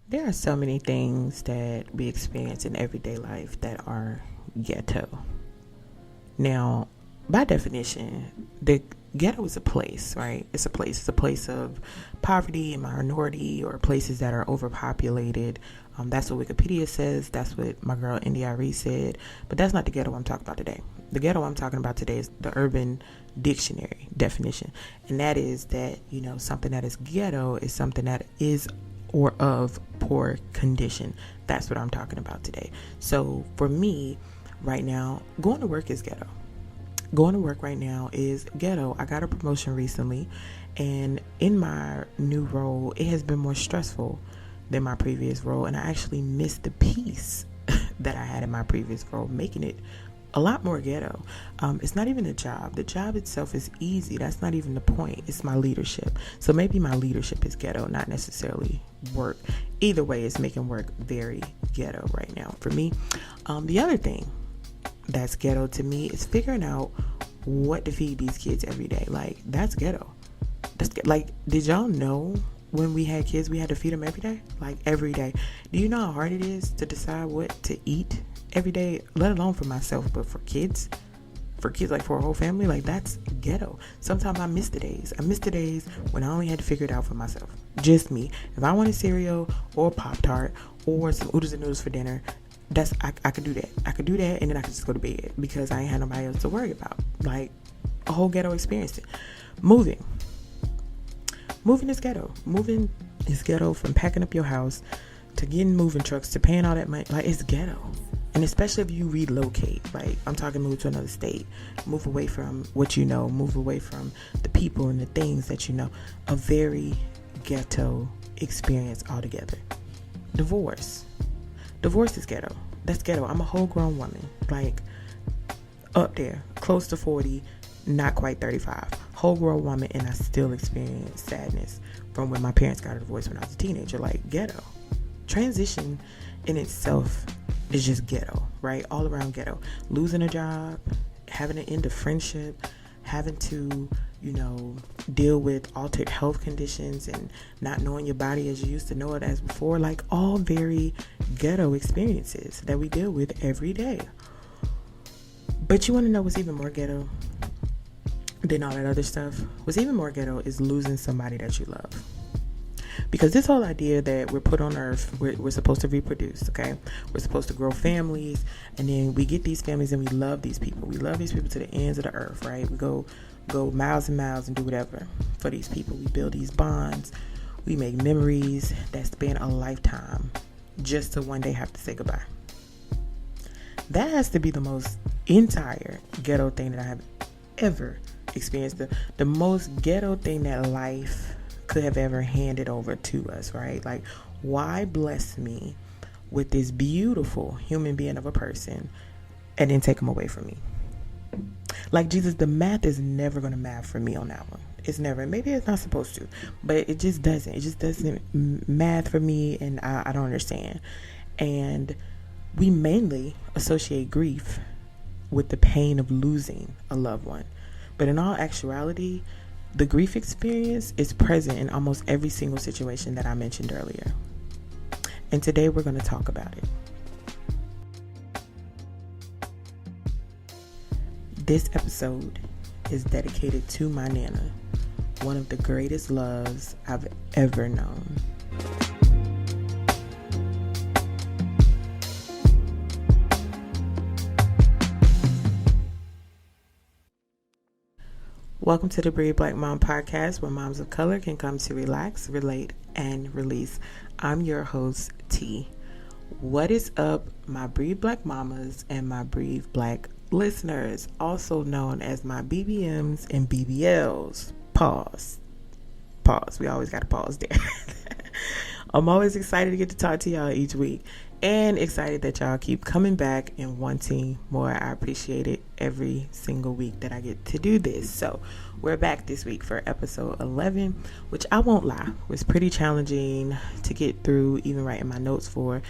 There are so many things that we experience in everyday life that are ghetto. Now, by definition, the ghetto is a place, right? It's a place. It's a place of poverty and minority, or places that are overpopulated. That's what Wikipedia says. That's what my girl NDIRE said. But that's not the ghetto I'm talking about today. The ghetto I'm talking about today is the Urban Dictionary definition. And that is that, something that is ghetto is something that is or of poor condition. That's what I'm talking about today. So for me, right now, going to work is ghetto. Going to work right now is ghetto. I got a promotion recently, and in my new role, it has been more stressful than my previous role, and I actually missed the peace that I had in my previous role, making it a lot more ghetto. It's not even a job. The job itself is easy. That's not even the point. It's my leadership. So maybe my leadership is ghetto, not necessarily work. Either way, it's making work very ghetto right now for me. The other thing that's ghetto to me is figuring out what to feed these kids every day. Like, that's ghetto. Like, did y'all know when we had kids, we had to feed them every day? Like, every day. Do you know how hard it is to decide what to eat every day, let alone for myself, but for kids, like for a whole family? Like, that's ghetto. Sometimes I miss the days when I only had to figure it out for myself, just me. If I wanted cereal or Pop-Tart or some oodles and noodles for dinner, I could do that, and then I could just go to bed because I ain't had nobody else to worry about. Like, a whole ghetto experience. Moving is ghetto. Moving is ghetto, from packing up your house to getting moving trucks to paying all that money. Like, it's ghetto. And especially if you relocate, like, I'm talking move to another state, move away from what you know, move away from the people and the things that you know. A very ghetto experience altogether. Divorce is ghetto. That's ghetto. I'm a whole grown woman, like, up there, close to 40, not quite 35. Whole grown woman, and I still experience sadness from when my parents got a divorce when I was a teenager. Like, ghetto. Transition in itself is just ghetto, right? All around ghetto. Losing a job, having an end of friendship, having to, deal with altered health conditions and not knowing your body as you used to know it as before. Like, all very ghetto experiences that we deal with every day. But you want to know what's even more ghetto than all that other stuff? What's even more ghetto is losing somebody that you love. Because this whole idea that we're put on earth, we're supposed to reproduce, okay? We're supposed to grow families, and then we get these families and we love these people. We love these people to the ends of the earth, right? We go miles and miles and do whatever for these people. We build these bonds. We make memories that span a lifetime just to one day have to say goodbye. That has to be the most entire ghetto thing that I have ever experienced. The most ghetto thing that life could have ever handed over to us, right? Like, why bless me with this beautiful human being of a person and then take him away from me? Like, Jesus, the math is never going to math for me on that one. It's never. Maybe it's not supposed to, but it just doesn't. It just doesn't math for me, and I don't understand. And we mainly associate grief with the pain of losing a loved one. But in all actuality, the grief experience is present in almost every single situation that I mentioned earlier. And today we're going to talk about it. This episode is dedicated to my Nana, one of the greatest loves I've ever known. Welcome to the Breed Black Mom podcast, where moms of color can come to relax, relate, and release. I'm your host, T. What is up, my Breed Black mamas and my Breed Black listeners, also known as my BBMs and BBLs? Pause. We always got to pause there. I'm always excited to get to talk to y'all each week, and excited that y'all keep coming back and wanting more. I appreciate it every single week that I get to do this. So we're back this week for episode 11, which I won't lie was pretty challenging to get through, even writing my notes for.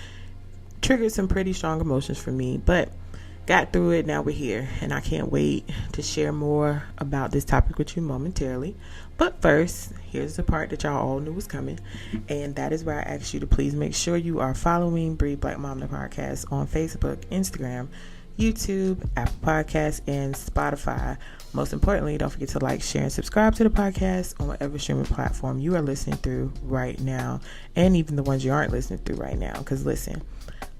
Triggered some pretty strong emotions for me, but got through it. Now we're here, and I can't wait to share more about this topic with you momentarily. But first, here's the part that y'all all knew was coming, and that is where I ask you to please make sure you are following Breathe Black Mom the podcast on Facebook, Instagram, YouTube, Apple Podcasts, and Spotify. Most importantly, don't forget to like, share, and subscribe to the podcast on whatever streaming platform you are listening through right now, and even the ones you aren't listening through right now. Because listen,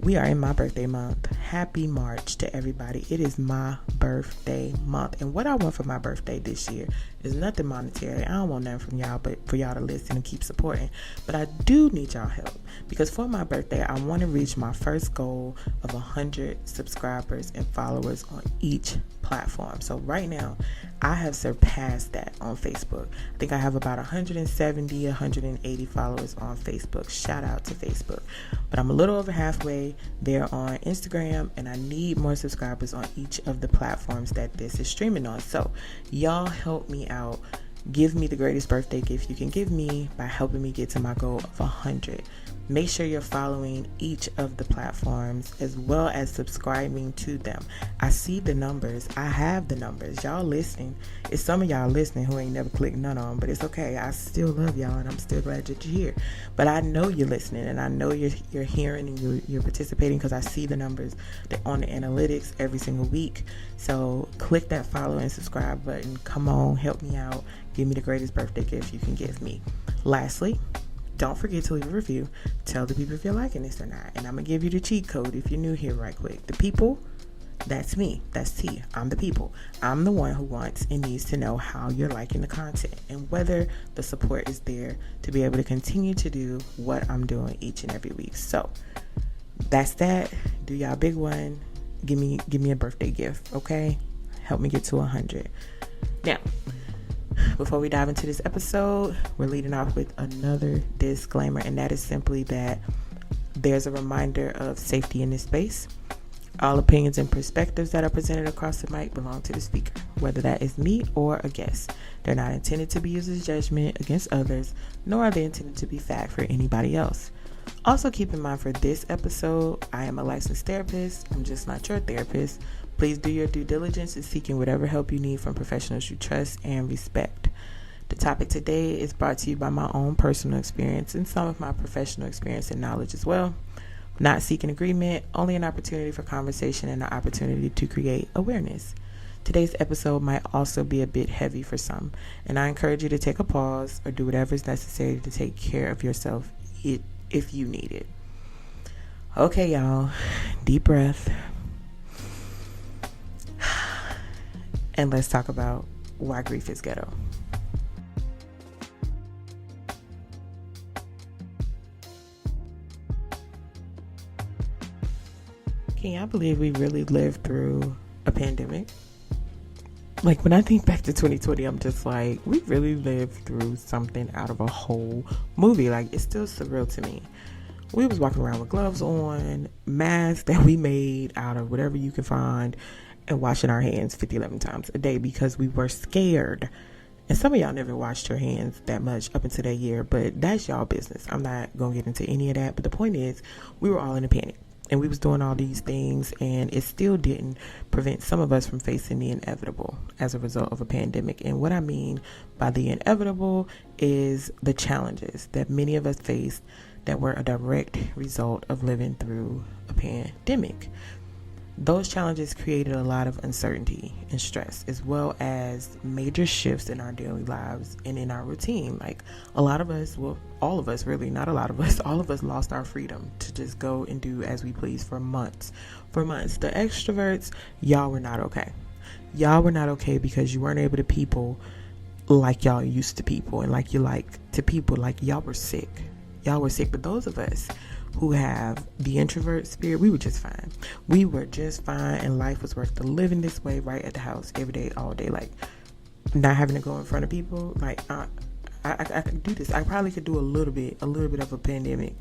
we are in my birthday month. Happy March to everybody. It is my birthday month. And what I want for my birthday this year is nothing monetary. I don't want nothing from y'all but for y'all to listen and keep supporting. But I do need y'all help, because for my birthday, I want to reach my first goal of 100 subscribers and followers on each platform. So right now, I have surpassed that on Facebook. I think I have about 170, 180 followers on Facebook. Shout out to Facebook. But I'm a little over halfway there on Instagram, and I need more subscribers on each of the platforms that this is streaming on. So y'all help me out. Give me the greatest birthday gift you can give me by helping me get to my goal of 100. Make sure you're following each of the platforms as well as subscribing to them. I see the numbers. I have the numbers. Y'all listening. It's some of y'all listening who ain't never clicked none on them, but it's okay. I still love y'all, and I'm still glad that you're here. But I know you're listening, and I know you're hearing and you're participating, because I see the numbers on the analytics every single week. So click that follow and subscribe button. Come on, help me out. Give me the greatest birthday gift you can give me. Lastly, don't forget to leave a review. Tell the people if you're liking this or not. And I'm going to give you the cheat code if you're new here right quick. The people, that's me. That's T. I'm the people. I'm the one who wants and needs to know how you're liking the content and whether the support is there to be able to continue to do what I'm doing each and every week. So that's that. Do y'all big one. Give me a birthday gift, okay? Help me get to 100. Now, before we dive into this episode, we're leading off with another disclaimer, and that is simply that there's a reminder of safety in this space. All opinions and perspectives that are presented across the mic belong to the speaker, whether that is me or a guest. They're not intended to be used as judgment against others, nor are they intended to be fact for anybody else. Also, keep in mind for this episode, I am a licensed therapist. I'm just not your therapist. Please do your due diligence in seeking whatever help you need from professionals you trust and respect. The topic today is brought to you by my own personal experience and some of my professional experience and knowledge as well. Not seeking agreement, only an opportunity for conversation and an opportunity to create awareness. Today's episode might also be a bit heavy for some, and I encourage you to take a pause or do whatever is necessary to take care of yourself if you need it. Okay, y'all, deep breath. And let's talk about why grief is ghetto. Can y'all believe we really lived through a pandemic? Like, when I think back to 2020, I'm just like, we really lived through something out of a whole movie. Like, it's still surreal to me. We was walking around with gloves on, masks that we made out of whatever you can find, and washing our hands 11 times a day because we were scared. And some of y'all never washed your hands that much up until that year, but that's y'all business. I'm not going to get into any of that. But the point is, we were all in a panic, and we was doing all these things, and it still didn't prevent some of us from facing the inevitable as a result of a pandemic. And what I mean by the inevitable is the challenges that many of us faced that were a direct result of living through a pandemic. Those challenges created a lot of uncertainty and stress, as well as major shifts in our daily lives and in our routine. Like, a lot of us, well, all of us really, not a lot of us, all of us lost our freedom to just go and do as we please for months. For months. The extroverts, y'all were not okay. Y'all were not okay because you weren't able to people like y'all used to people, and like you like to people. Like, y'all were sick. Y'all were sick. But those of us who have the introvert spirit, we were just fine. We were just fine, and life was worth the living this way, right at the house, every day, all day. Like, not having to go in front of people. Like, I could do this. I probably could do a little bit of a pandemic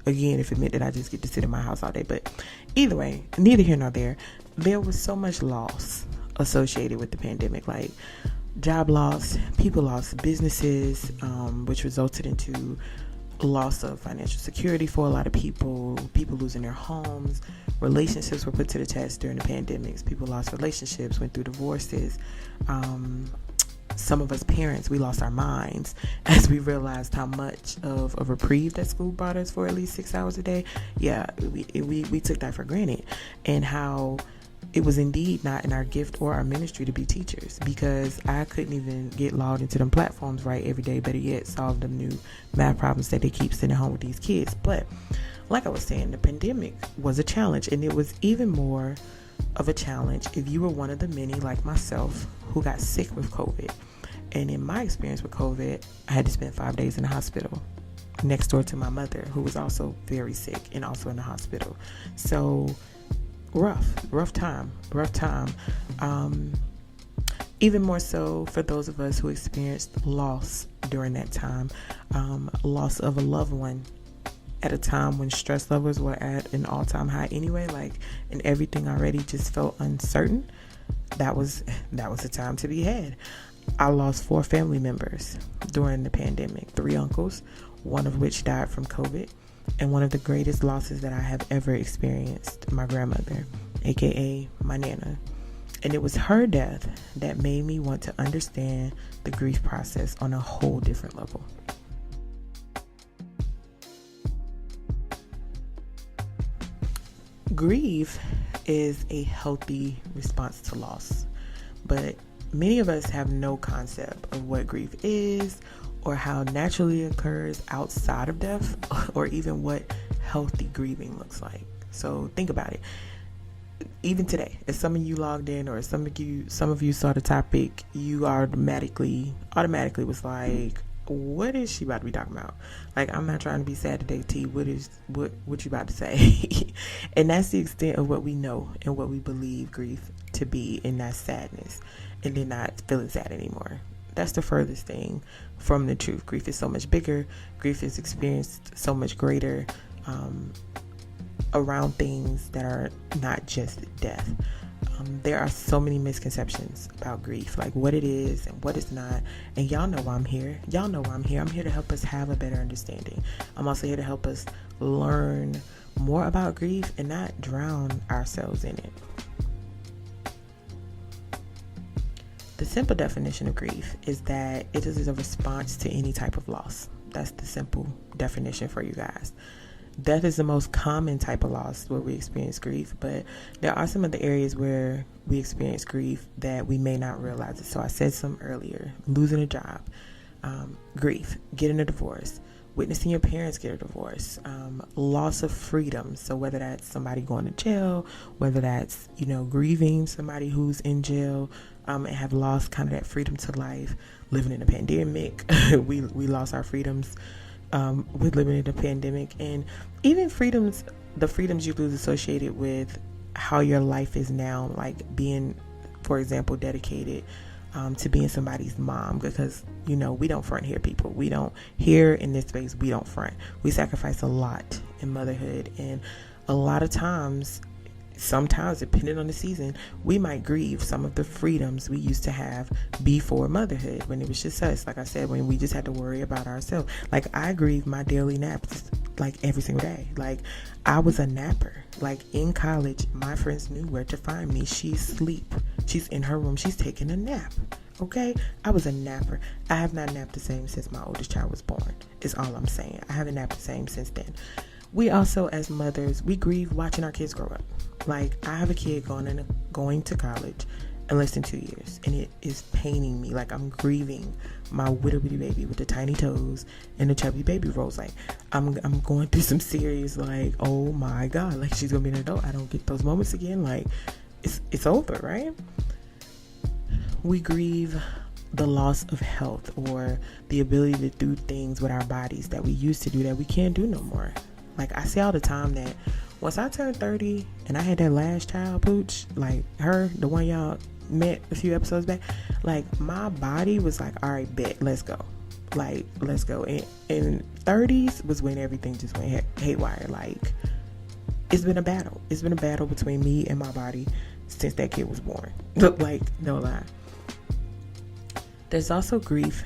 again if it meant that I just get to sit in my house all day. But either way, neither here nor there. There was so much loss associated with the pandemic, like job loss, people lost businesses, which resulted into loss of financial security for a lot of people, people losing their homes, relationships were put to the test during the pandemics. People lost relationships, went through divorces. Some of us parents, we lost our minds as we realized how much of a reprieve that school brought us for at least 6 hours a day. Yeah, we took that for granted, and how it was indeed not in our gift or our ministry to be teachers, because I couldn't even get logged into them platforms right every day, better yet solve them new math problems that they keep sending home with these kids. But like I was saying, the pandemic was a challenge, and it was even more of a challenge if you were one of the many like myself who got sick with COVID. And in my experience with COVID, I had to spend 5 days in the hospital next door to my mother, who was also very sick and also in the hospital. So rough time. Even more so for those of us who experienced loss during that time, loss of a loved one at a time when stress levels were at an all-time high anyway, and everything already just felt uncertain. That was a time to be had. I lost 4 family members during the pandemic, 3 uncles, one of which died from COVID, and one of the greatest losses that I have ever experienced, my grandmother, aka my Nana. And it was her death that made me want to understand the grief process on a whole different level. Grief is a healthy response to loss, but many of us have no concept of what grief is, or how naturally it occurs outside of death, or even what healthy grieving looks like. So think about it. Even today, if some of you logged in, or some of you saw the topic, you automatically was like, what is she about to be talking about? I'm not trying to be sad today, T. What you about to say? And that's the extent of what we know and what we believe grief to be, and that's sadness, and then not feeling sad anymore. That's the furthest thing from the truth. Grief is so much bigger. Grief is experienced so much greater around things that are not just death. There are so many misconceptions about grief, like what it is and what it's not. And y'all know why I'm here. I'm here to help us have a better understanding. I'm also here to help us learn more about grief and not drown ourselves in it. The simple definition of grief is that it is a response to any type of loss. That's the simple definition for you guys. Death is the most common type of loss where we experience grief, but there are some other areas where we experience grief that we may not realize it. So I said some earlier: losing a job, grief, getting a divorce, witnessing your parents get a divorce, loss of freedom. So whether that's somebody going to jail, whether that's, grieving somebody who's in jail, and have lost kind of that freedom to life, living in a pandemic, we lost our freedoms with living in a pandemic, and even the freedoms you lose associated with how your life is now, like being, for example, dedicated to being somebody's mom, because we don't front here, people. We don't, here in this space, we don't front. We sacrifice a lot in motherhood, and a lot of times, sometimes depending on the season, we might grieve some of the freedoms we used to have before motherhood, when it was just us, like I said, when we just had to worry about ourselves. Like, I grieve my daily naps every single day. I was a napper. In college, my friends knew where to find me. She's in her room, she's taking a nap. Okay, I was a napper. I have not napped the same since my oldest child was born, is all I'm saying. I haven't napped the same since then. We also, as mothers, we grieve watching our kids grow up. I have a kid going to college in less than 2 years, and it is paining me. I'm grieving my little bitty baby with the tiny toes and the chubby baby rolls. I'm going through some serious, oh my God, she's gonna be an adult. I don't get those moments again. It's over, right? We grieve the loss of health, or the ability to do things with our bodies that we used to do that we can't do no more. I see all the time that once I turned 30 and I had that last child, Pooch, her, the one y'all met a few episodes back, my body was all right, bet, let's go. Let's go. And 30s was when everything just went haywire. It's been a battle. It's been a battle between me and my body since that kid was born. No lie. There's also grief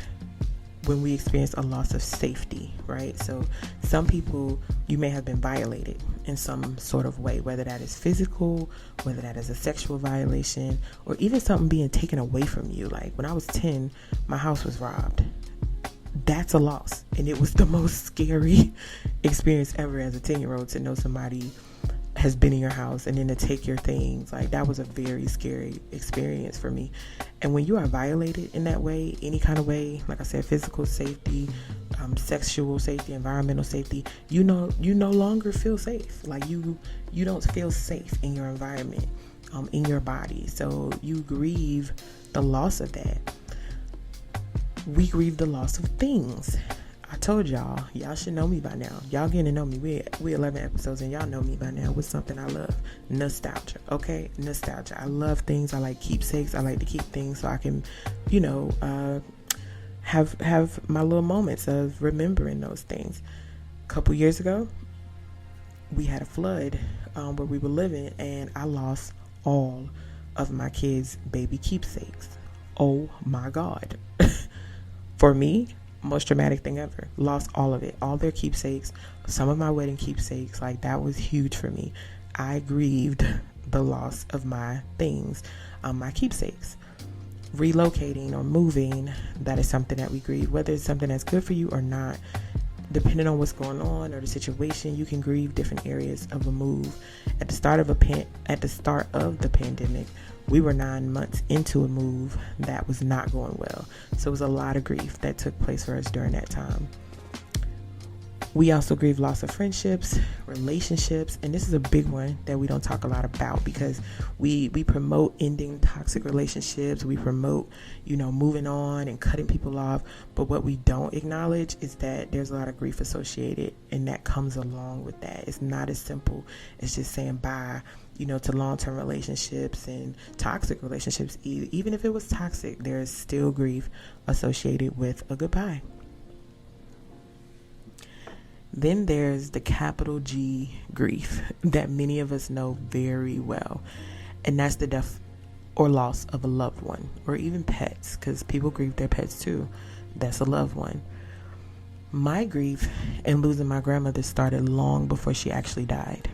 when we experience a loss of safety, right? So some people, you may have been violated in some sort of way, whether that is physical, whether that is a sexual violation, or even something being taken away from you. Like when I was 10, my house was robbed. That's a loss. And it was the most scary experience ever as a 10-year-old to know somebody has been in your house and then to take your things. Like that was a very scary experience for me. And when you are violated in that way, any kind of way, like I said, physical safety, sexual safety, environmental safety, you no longer feel safe. Like you don't feel safe in your environment, in your body. So you grieve the loss of that. We grieve the loss of things. I told y'all should know me by now. Y'all getting to know me. We 11 episodes and y'all know me by now with something I love. Nostalgia. Okay? Nostalgia. I love things. I like keepsakes. I like to keep things so I can, have my little moments of remembering those things. A couple years ago, we had a flood where we were living, and I lost all of my kids' baby keepsakes. Oh my God. For me, most traumatic thing ever. Lost all of it, all their keepsakes, some of my wedding keepsakes. Like that was huge for me. I grieved the loss of my things, my keepsakes. Relocating or moving, that is something that we grieve, whether it's something that's good for you or not. Depending on what's going on or the situation, you can grieve different areas of a move. At the start of the pandemic, we were 9 months into a move that was not going well. So it was a lot of grief that took place for us during that time. We also grieve loss of friendships, relationships, and this is a big one that we don't talk a lot about because we promote ending toxic relationships. We promote, moving on and cutting people off. But what we don't acknowledge is that there's a lot of grief associated, and that comes along with that. It's not as simple as just saying bye, to long-term relationships and toxic relationships. Even if it was toxic, there is still grief associated with a goodbye. Then there's the capital G grief that many of us know very well. And that's the death or loss of a loved one, or even pets, because people grieve their pets too. That's a loved one. My grief in losing my grandmother started long before she actually died.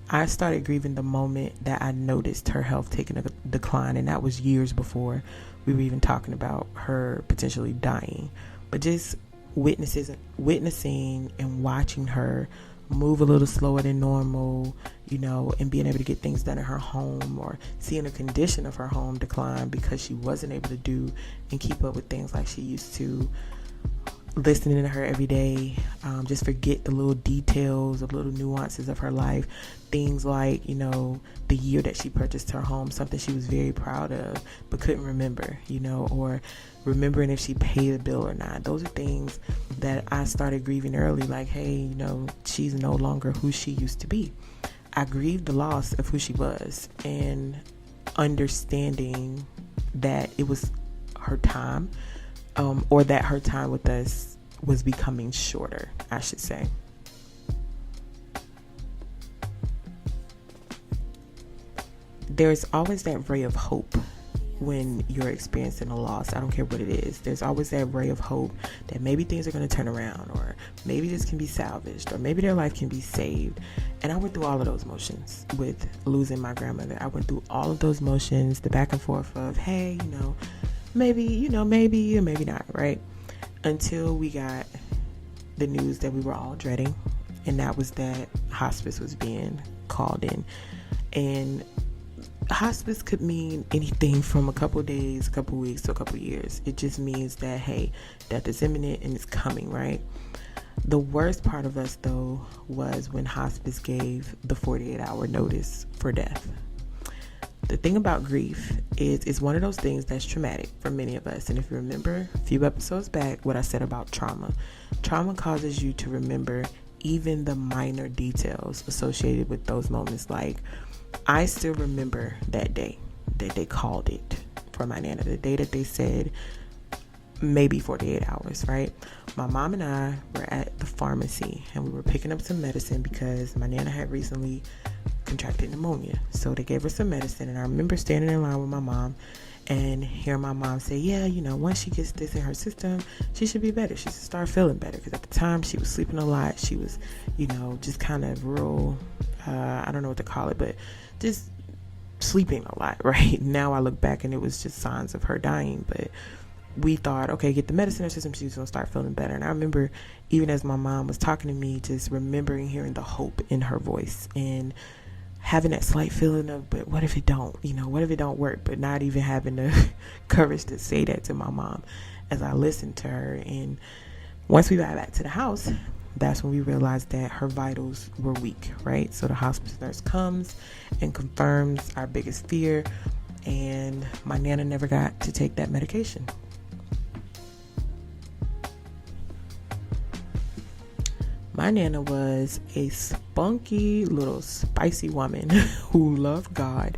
I started grieving the moment that I noticed her health taking a decline, and that was years before we were even talking about her potentially dying. But just witnessing and watching her move a little slower than normal, and being able to get things done in her home, or seeing the condition of her home decline because she wasn't able to do and keep up with things like she used to. Listening to her every day, just forget the little details, the little nuances of her life. Things like, the year that she purchased her home, something she was very proud of but couldn't remember, or remembering if she paid a bill or not. Those are things that I started grieving early, like, hey, she's no longer who she used to be. I grieved the loss of who she was, and understanding that it was her time, or that her time with us was becoming shorter, I should say. There's always that ray of hope when you're experiencing a loss. I don't care what it is. There's always that ray of hope that maybe things are going to turn around, or maybe this can be salvaged, or maybe their life can be saved. And I went through all of those motions with losing my grandmother. I went through all of those motions, the back and forth of, hey, maybe, maybe or maybe not, right? Until we got the news that we were all dreading, and that was that hospice was being called in. And hospice could mean anything from a couple days, a couple weeks to a couple years. It just means that, hey, death is imminent and it's coming, right? The worst part of us, though, was when hospice gave the 48-hour notice for death. The thing about grief is it's one of those things that's traumatic for many of us. And if you remember a few episodes back, what I said about trauma causes you to remember even the minor details associated with those moments. Like, I still remember that day that they called it for my Nana, the day that they said maybe 48 hours, right? My mom and I were at the pharmacy, and we were picking up some medicine because my Nana had recently contracted pneumonia. So they gave her some medicine, and I remember standing in line with my mom, and hear my mom say, yeah, once she gets this in her system, she should be better. She should start feeling better. Because at the time, she was sleeping a lot. She was, just kind of real, I don't know what to call it, but just sleeping a lot, right? Now I look back and it was just signs of her dying. But we thought, okay, get the medicine in her system, she's going to start feeling better. And I remember, even as my mom was talking to me, just remembering hearing the hope in her voice and having that slight feeling of, but what if it don't, what if it don't work, but not even having the courage to say that to my mom as I listened to her. And once we got back to the house, that's when we realized that her vitals were weak, right? So the hospice nurse comes and confirms our biggest fear, and my Nana never got to take that medication. My Nana was a spunky little spicy woman who loved God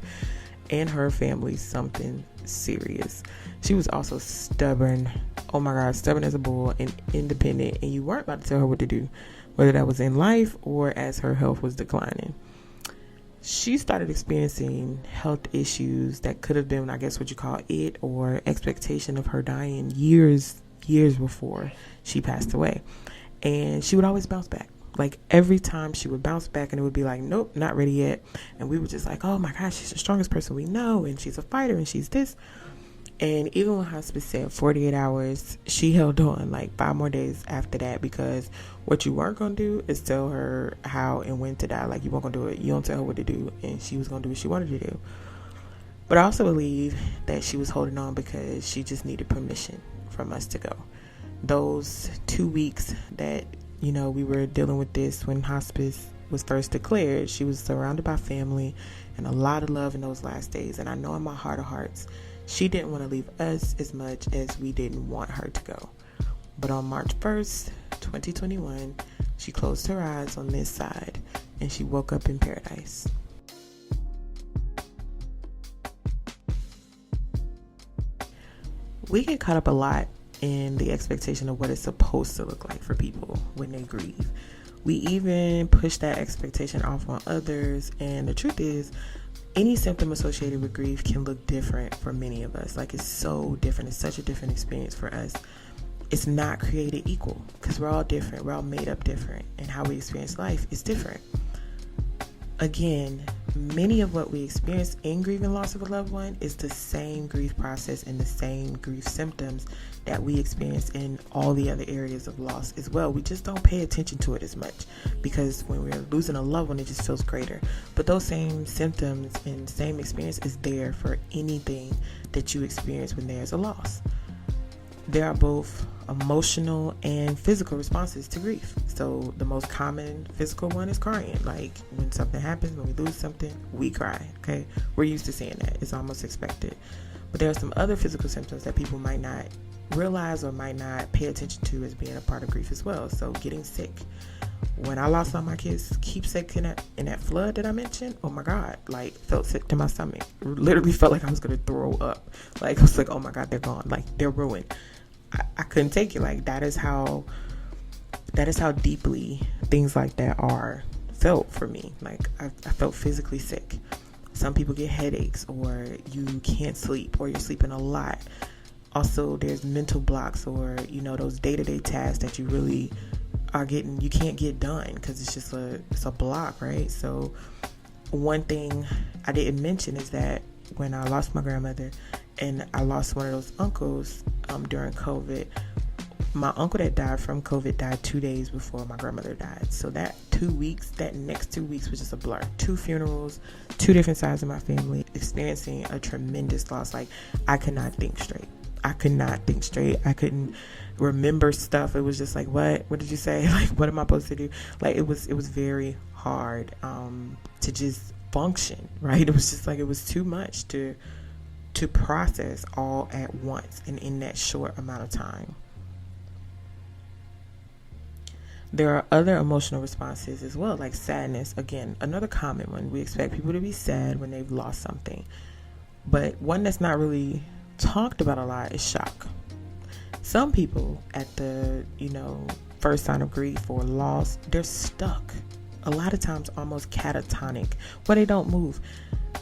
and her family something serious. She was also stubborn. Oh my God, stubborn as a bull and independent. And you weren't about to tell her what to do, whether that was in life or as her health was declining. She started experiencing health issues that could have been, I guess, what you call it, or expectation of her dying years before she passed away. And she would always bounce back. Like every time she would bounce back, and it would be like, nope, not ready yet. And we were just like, oh my gosh, she's the strongest person we know. And she's a fighter and she's this. And even when hospice said 48 hours, she held on like 5 more days after that, because what you weren't going to do is tell her how and when to die. Like you weren't going to do it. You don't tell her what to do. And she was going to do what she wanted to do. But I also believe that she was holding on because she just needed permission from us to go. Those 2 weeks that, we were dealing with this when hospice was first declared, she was surrounded by family and a lot of love in those last days. And I know in my heart of hearts, she didn't want to leave us as much as we didn't want her to go. But on March 1st, 2021, she closed her eyes on this side and she woke up in paradise. We get caught up a lot in the expectation of what it's supposed to look like for people when they grieve. We even push that expectation off on others, and the truth is, any symptom associated with grief can look different for many of us. Like, it's so different. It's such a different experience for us. It's not created equal because we're all different. We're all made up different, and how we experience life is different. Again, many of what we experience in grieving loss of a loved one is the same grief process and the same grief symptoms that we experience in all the other areas of loss as well. We just don't pay attention to it as much because when we're losing a loved one, it just feels greater. But those same symptoms and same experience is there for anything that you experience when there's a loss. There are both emotional and physical responses to grief. So the most common physical one is crying. Like when something happens, when we lose something, we cry. Okay, we're used to seeing that. It's almost expected. But there are some other physical symptoms that people might not realize or might not pay attention to as being a part of grief as well. So getting sick. When I lost all my kids, keepsake in that flood that I mentioned, oh my God, like felt sick to my stomach. Literally felt like I was going to throw up. Like I was like, oh my God, they're gone. Like they're ruined. I couldn't take it. Like that is how deeply things like that are felt for me. Like I felt physically sick. Some people get headaches, or you can't sleep, or you're sleeping a lot. Also, there's mental blocks, or those day-to-day tasks that you really you can't get done because it's a block, right? So one thing I didn't mention is that when I lost my grandmother and I lost one of those uncles during COVID, my uncle that died from COVID died 2 days before my grandmother died. So that next 2 weeks was just a blur. 2 funerals, 2 different sides of my family, experiencing a tremendous loss. Like I could not think straight. I couldn't remember stuff. It was just like, what did you say? Like, what am I supposed to do? Like it was very hard to just function, right? It was just like, it was too much to process all at once and in that short amount of time. There are other emotional responses as well, like sadness. Again, another common one. We expect people to be sad when they've lost something. But one that's not really talked about a lot is shock. Some people at the, first sign of grief or loss, they're stuck. a lot of times almost catatonic, where they don't move.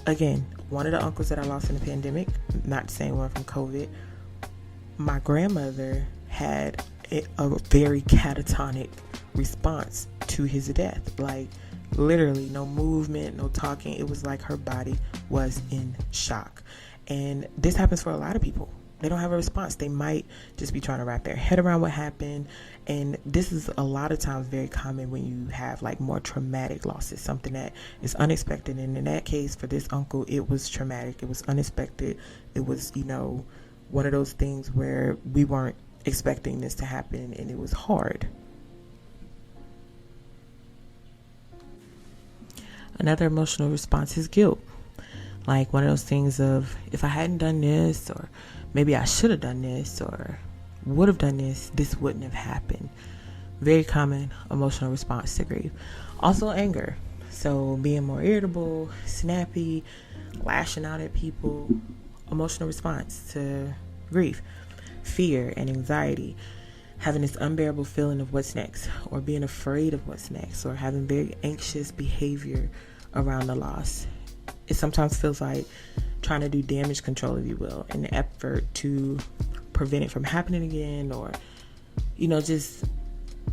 Again, one of the uncles that I lost in the pandemic, not the same one from COVID, my grandmother had a very catatonic response to his death. Like, literally no movement, no talking. It was like her body was in shock. And this happens for a lot of people. They don't have a response. They might just be trying to wrap their head around what happened. And this is a lot of times very common when you have like more traumatic losses, something that is unexpected. And in that case, for this uncle, it was traumatic. It was unexpected. It was, one of those things where we weren't expecting this to happen, and it was hard. Another emotional response is guilt. Like one of those things of, if I hadn't done this, or maybe I should have done this, or would have done this wouldn't have happened. Very common emotional response to grief. Also anger. So being more irritable, snappy, lashing out at people. Emotional response to grief. Fear and anxiety. Having this unbearable feeling of what's next, or being afraid of what's next, or having very anxious behavior around the loss. It sometimes feels like trying to do damage control, if you will, in the effort to prevent it from happening again, or, just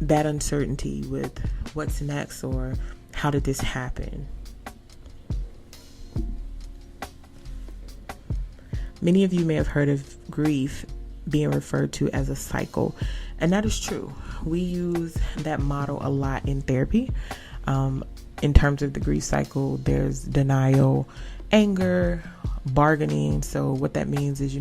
that uncertainty with what's next, or how did this happen. Many of you may have heard of grief being referred to as a cycle, and that is true. We use that model a lot in therapy. In terms of the grief cycle, there's denial, anger, bargaining. So what that means is,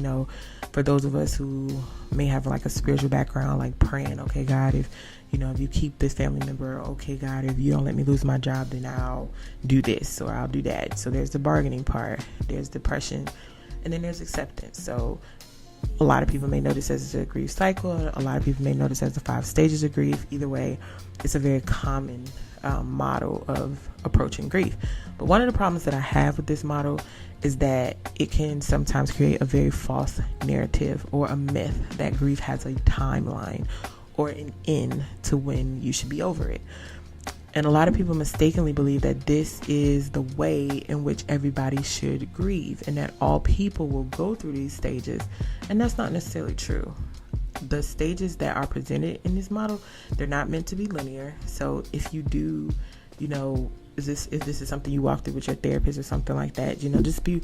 for those of us who may have like a spiritual background, like praying, okay, God, if you keep this family member, okay, God, if you don't let me lose my job, then I'll do this or I'll do that. So there's the bargaining part, there's depression, and then there's acceptance. So a lot of people may know this as a grief cycle. A lot of people may know this as the 5 stages of grief. Either way, it's a very common model of approaching grief. But one of the problems that I have with this model is that it can sometimes create a very false narrative or a myth that grief has a timeline or an end to when you should be over it. And a lot of people mistakenly believe that this is the way in which everybody should grieve, and that all people will go through these stages. And that's not necessarily true. The stages that are presented in this model, they're not meant to be linear. So if you do, if this is something you walk through with your therapist or something like that, just be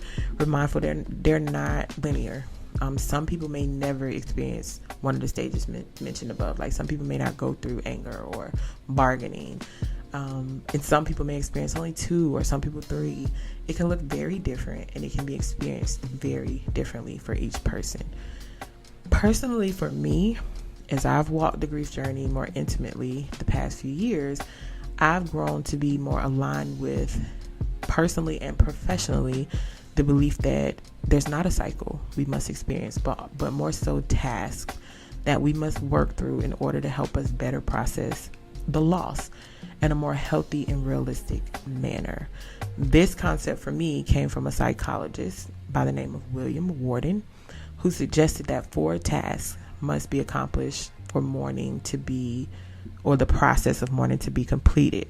mindful they're not linear. Some people may never experience one of the stages mentioned above. Like some people may not go through anger or bargaining. And some people may experience only 2, or some people 3. It can look very different, and it can be experienced very differently for each person. Personally, for me, as I've walked the grief journey more intimately the past few years, I've grown to be more aligned with, personally and professionally, the belief that there's not a cycle we must experience, but more so tasks that we must work through in order to help us better process the loss in a more healthy and realistic manner. This concept for me came from a psychologist by the name of William Warden, who suggested that 4 tasks must be accomplished for mourning to be, or the process of mourning to be completed,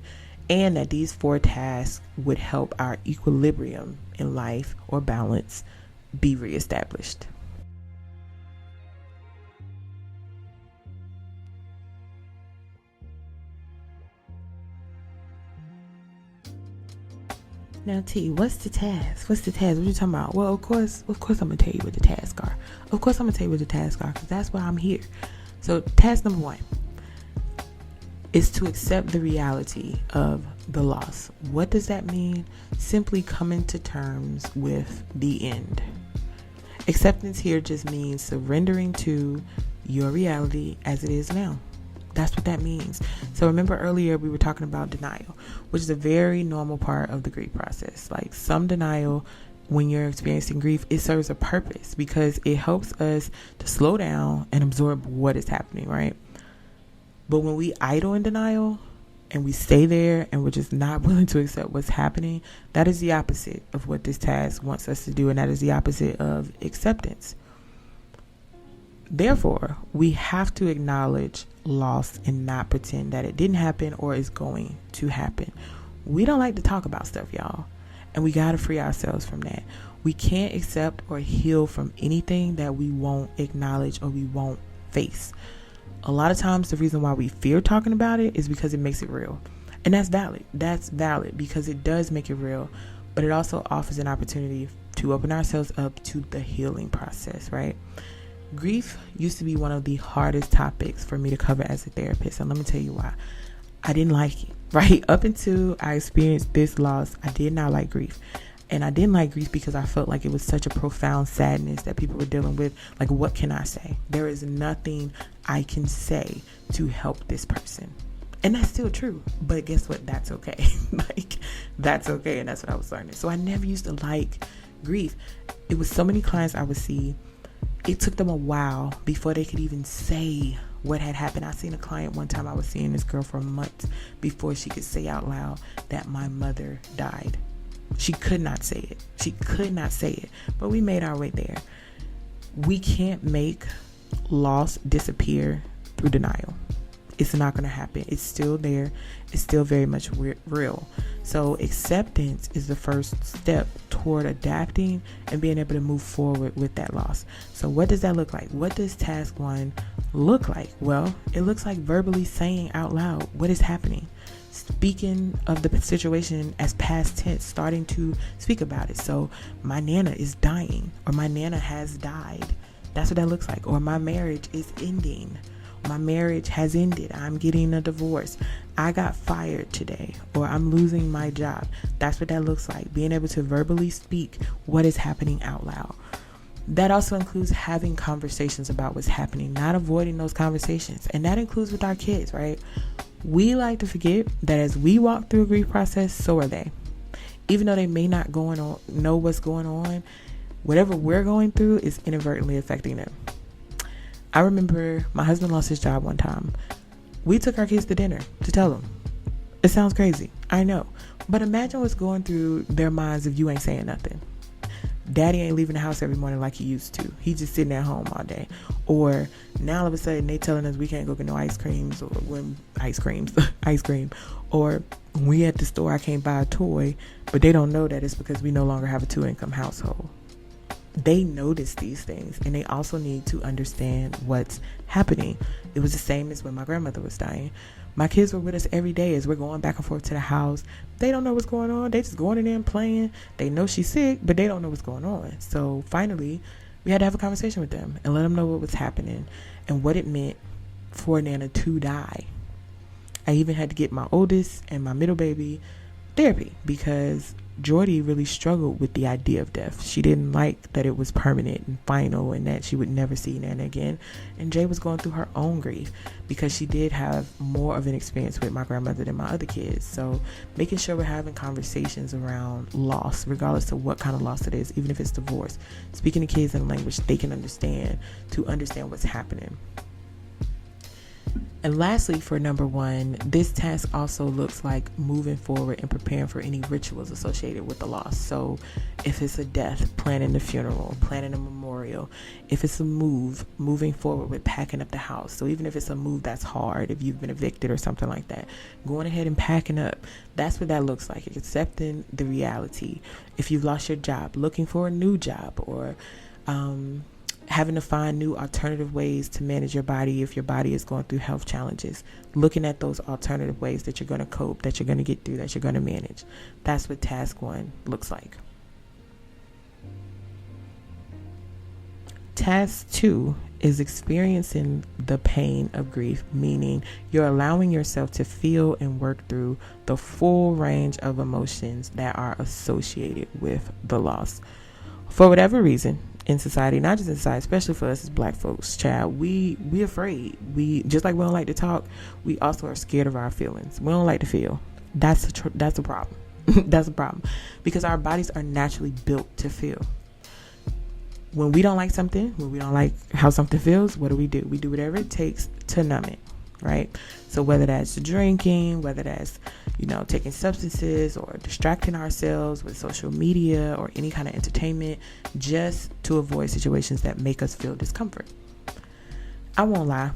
and that these 4 tasks would help our equilibrium in life or balance be reestablished. Now, T, what's the task? What you talking about? Well, of course, I'm gonna tell you what the tasks are. Of course, I'm gonna tell you what the tasks are, because that's why I'm here. So, task number 1 is to accept the reality of the loss. What does that mean? Simply coming to terms with the end. Acceptance here just means surrendering to your reality as it is now. That's what that means. So remember earlier we were talking about denial, which is a very normal part of the grief process. Like some denial, when you're experiencing grief, it serves a purpose because it helps us to slow down and absorb what is happening, right? But when we idle in denial and we stay there and we're just not willing to accept what's happening, that is the opposite of what this task wants us to do, and that is the opposite of acceptance. Therefore, we have to acknowledge loss and not pretend that it didn't happen or is going to happen. We don't like to talk about stuff, y'all, and we got to free ourselves from that. We can't accept or heal from anything that we won't acknowledge or we won't face. A lot of times the reason why we fear talking about it is because it makes it real. And that's valid. That's valid because it does make it real, but it also offers an opportunity to open ourselves up to the healing process, right? Grief used to be one of the hardest topics for me to cover as a therapist. And let me tell you why. I didn't like it, right? Up until I experienced this loss, I did not like grief. And I didn't like grief because I felt like it was such a profound sadness that people were dealing with. Like, what can I say? There is nothing I can say to help this person. And that's still true. But guess what? That's okay. Like, that's okay. And that's what I was learning. So I never used to like grief. It was so many clients I would see. It took them a while before they could even say what had happened. I seen a client one time. I was seeing this girl for months before she could say out loud that my mother died. She could not say it. She could not say it. But we made our way there. We can't make loss disappear through denial. It's not going to happen. It's still there. It's still very much real. So acceptance is the first step toward adapting and being able to move forward with that loss. So what does that look like? What does task 1 look like? Well, it looks like verbally saying out loud what is happening. Speaking of the situation as past tense, starting to speak about it. So my Nana is dying, or my Nana has died. That's what that looks like. Or my marriage is ending. My marriage has ended. I'm getting a divorce. I got fired today, or I'm losing my job. That's what that looks like. Being able to verbally speak what is happening out loud. That also includes having conversations about what's happening, not avoiding those conversations. And that includes with our kids, right? We like to forget that as we walk through a grief process, so are they. Even though they may not know what's going on, whatever we're going through is inadvertently affecting them. I remember my husband lost his job one time. We took our kids to dinner to tell them. It sounds crazy, I know. But imagine what's going through their minds if you ain't saying nothing. Daddy ain't leaving the house every morning like he used to. He's just sitting at home all day. Or now all of a sudden they telling us we can't go get no ice cream. Or when we at the store I can't buy a toy, but they don't know that it's because we no longer have a 2-income household. They notice these things, and they also need to understand what's happening. It was the same as when my grandmother was dying. My kids were with us every day as we're going back and forth to the house. They don't know what's going on. They just going in there and playing. They know she's sick, but they don't know what's going on. So finally, we had to have a conversation with them and let them know what was happening and what it meant for Nana to die. I even had to get my oldest and my middle baby therapy because Jordy really struggled with the idea of death. She didn't like that it was permanent and final and that she would never see Nana again. And Jay was going through her own grief because she did have more of an experience with my grandmother than my other kids. So making sure we're having conversations around loss, regardless of what kind of loss it is, even if it's divorce, speaking to kids in a language they can understand to understand what's happening. And lastly, for number 1, this task also looks like moving forward and preparing for any rituals associated with the loss. So if it's a death, planning the funeral, planning a memorial. If it's a moving forward with packing up the house. So even if it's a move that's hard, if you've been evicted or something like that, going ahead and packing up, that's what that looks like. Accepting the reality. If you've lost your job, looking for a new job, or having to find new alternative ways to manage your body if your body is going through health challenges. Looking at those alternative ways that you're going to cope, that you're going to get through, that you're going to manage. That's what task 1 looks like. Task 2 is experiencing the pain of grief, meaning you're allowing yourself to feel and work through the full range of emotions that are associated with the loss. For whatever reason, in society, not just in society, especially for us as Black folks, child, we afraid. We just like we don't like to talk. We also are scared of our feelings. We don't like to feel. That's a problem. That's a problem because our bodies are naturally built to feel. When we don't like something, when we don't like how something feels, what do? We do whatever it takes to numb it, right? So whether that's drinking, whether that's taking substances or distracting ourselves with social media or any kind of entertainment just to avoid situations that make us feel discomfort. I won't lie.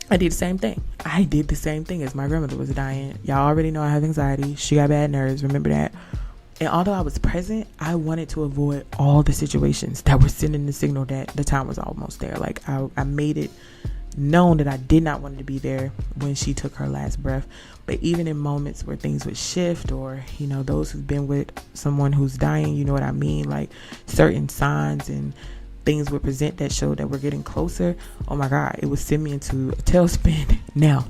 I did the same thing. I did the same thing as my grandmother was dying. Y'all already know I have anxiety. She got bad nerves. Remember that? And although I was present, I wanted to avoid all the situations that were sending the signal that the time was almost there. Like I made it known that I did not want to be there when she took her last breath. But even in moments where things would shift, or, you know, those who've been with someone who's dying, you know what I mean? Like certain signs and things would present that show that we're getting closer. Oh my God, it would send me into a tailspin. Now,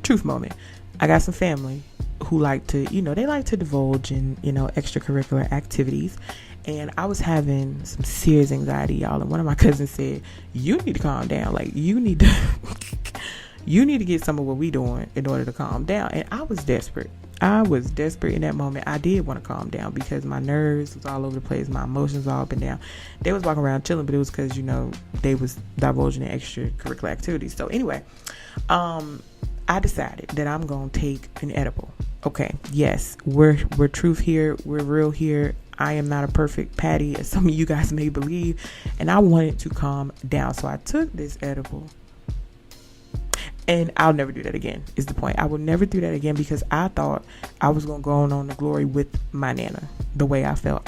truth moment. I got some family who like to, you know, they like to divulge in, you know, extracurricular activities. And I was having some serious anxiety, y'all. And one of my cousins said, you need to calm down. Like, you need to, you need to get some of what we doing in order to calm down. And I was desperate. I was desperate in that moment. I did want to calm down because my nerves was all over the place. My emotions all up and down. They was walking around chilling, but it was because, you know, they was divulging in extracurricular activities. So anyway, I decided that I'm going to take an edible. Okay. Yes. We're truth here. We're real here. I am not a perfect Patty, as some of you guys may believe. And I wanted to calm down. So I took this edible. And I'll never do that again, is the point. I will never do that again because I thought I was going to go on to glory with my Nana the way I felt.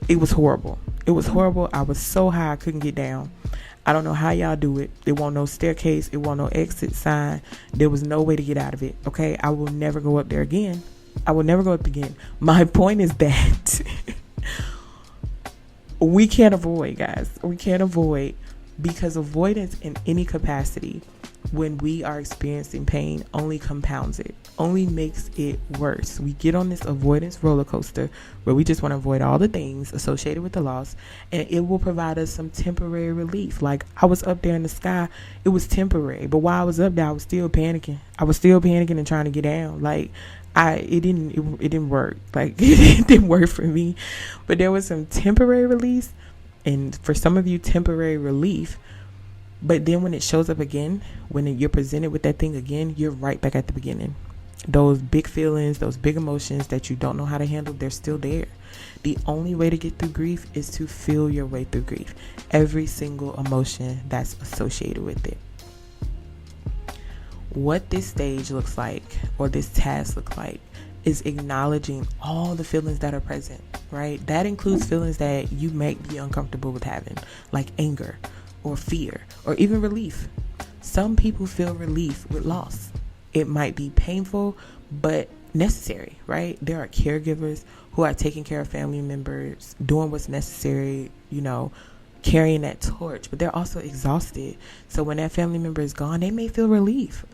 It was horrible. It was horrible. I was so high I couldn't get down. I don't know how y'all do it. There wasn't no staircase. It wasn't no exit sign. There was no way to get out of it. Okay. I will never go up there again. I will never go up again. My point is that we can't avoid, guys. We can't avoid, because avoidance in any capacity when we are experiencing pain only compounds it, only makes it worse. We get on this avoidance roller coaster where we just want to avoid all the things associated with the loss, and it will provide us some temporary relief. Like, I was up there in the sky, it was temporary, but while I was up there, I was still panicking. I was still panicking and trying to get down. Like, it didn't work. Like, it didn't work for me, but there was some temporary release, and for some of you, temporary relief. But then when it shows up again, when you're presented with that thing again, you're right back at the beginning. Those big feelings, those big emotions that you don't know how to handle, they're still there. The only way to get through grief is to feel your way through grief. Every single emotion that's associated with it. What this stage looks like, or this task looks like, is acknowledging all the feelings that are present, right? That includes feelings that you might be uncomfortable with having, like anger or fear or even relief. Some people feel relief with loss. It might be painful, but necessary, right? There are caregivers who are taking care of family members, doing what's necessary, you know, carrying that torch, but they're also exhausted. So when that family member is gone, they may feel relief,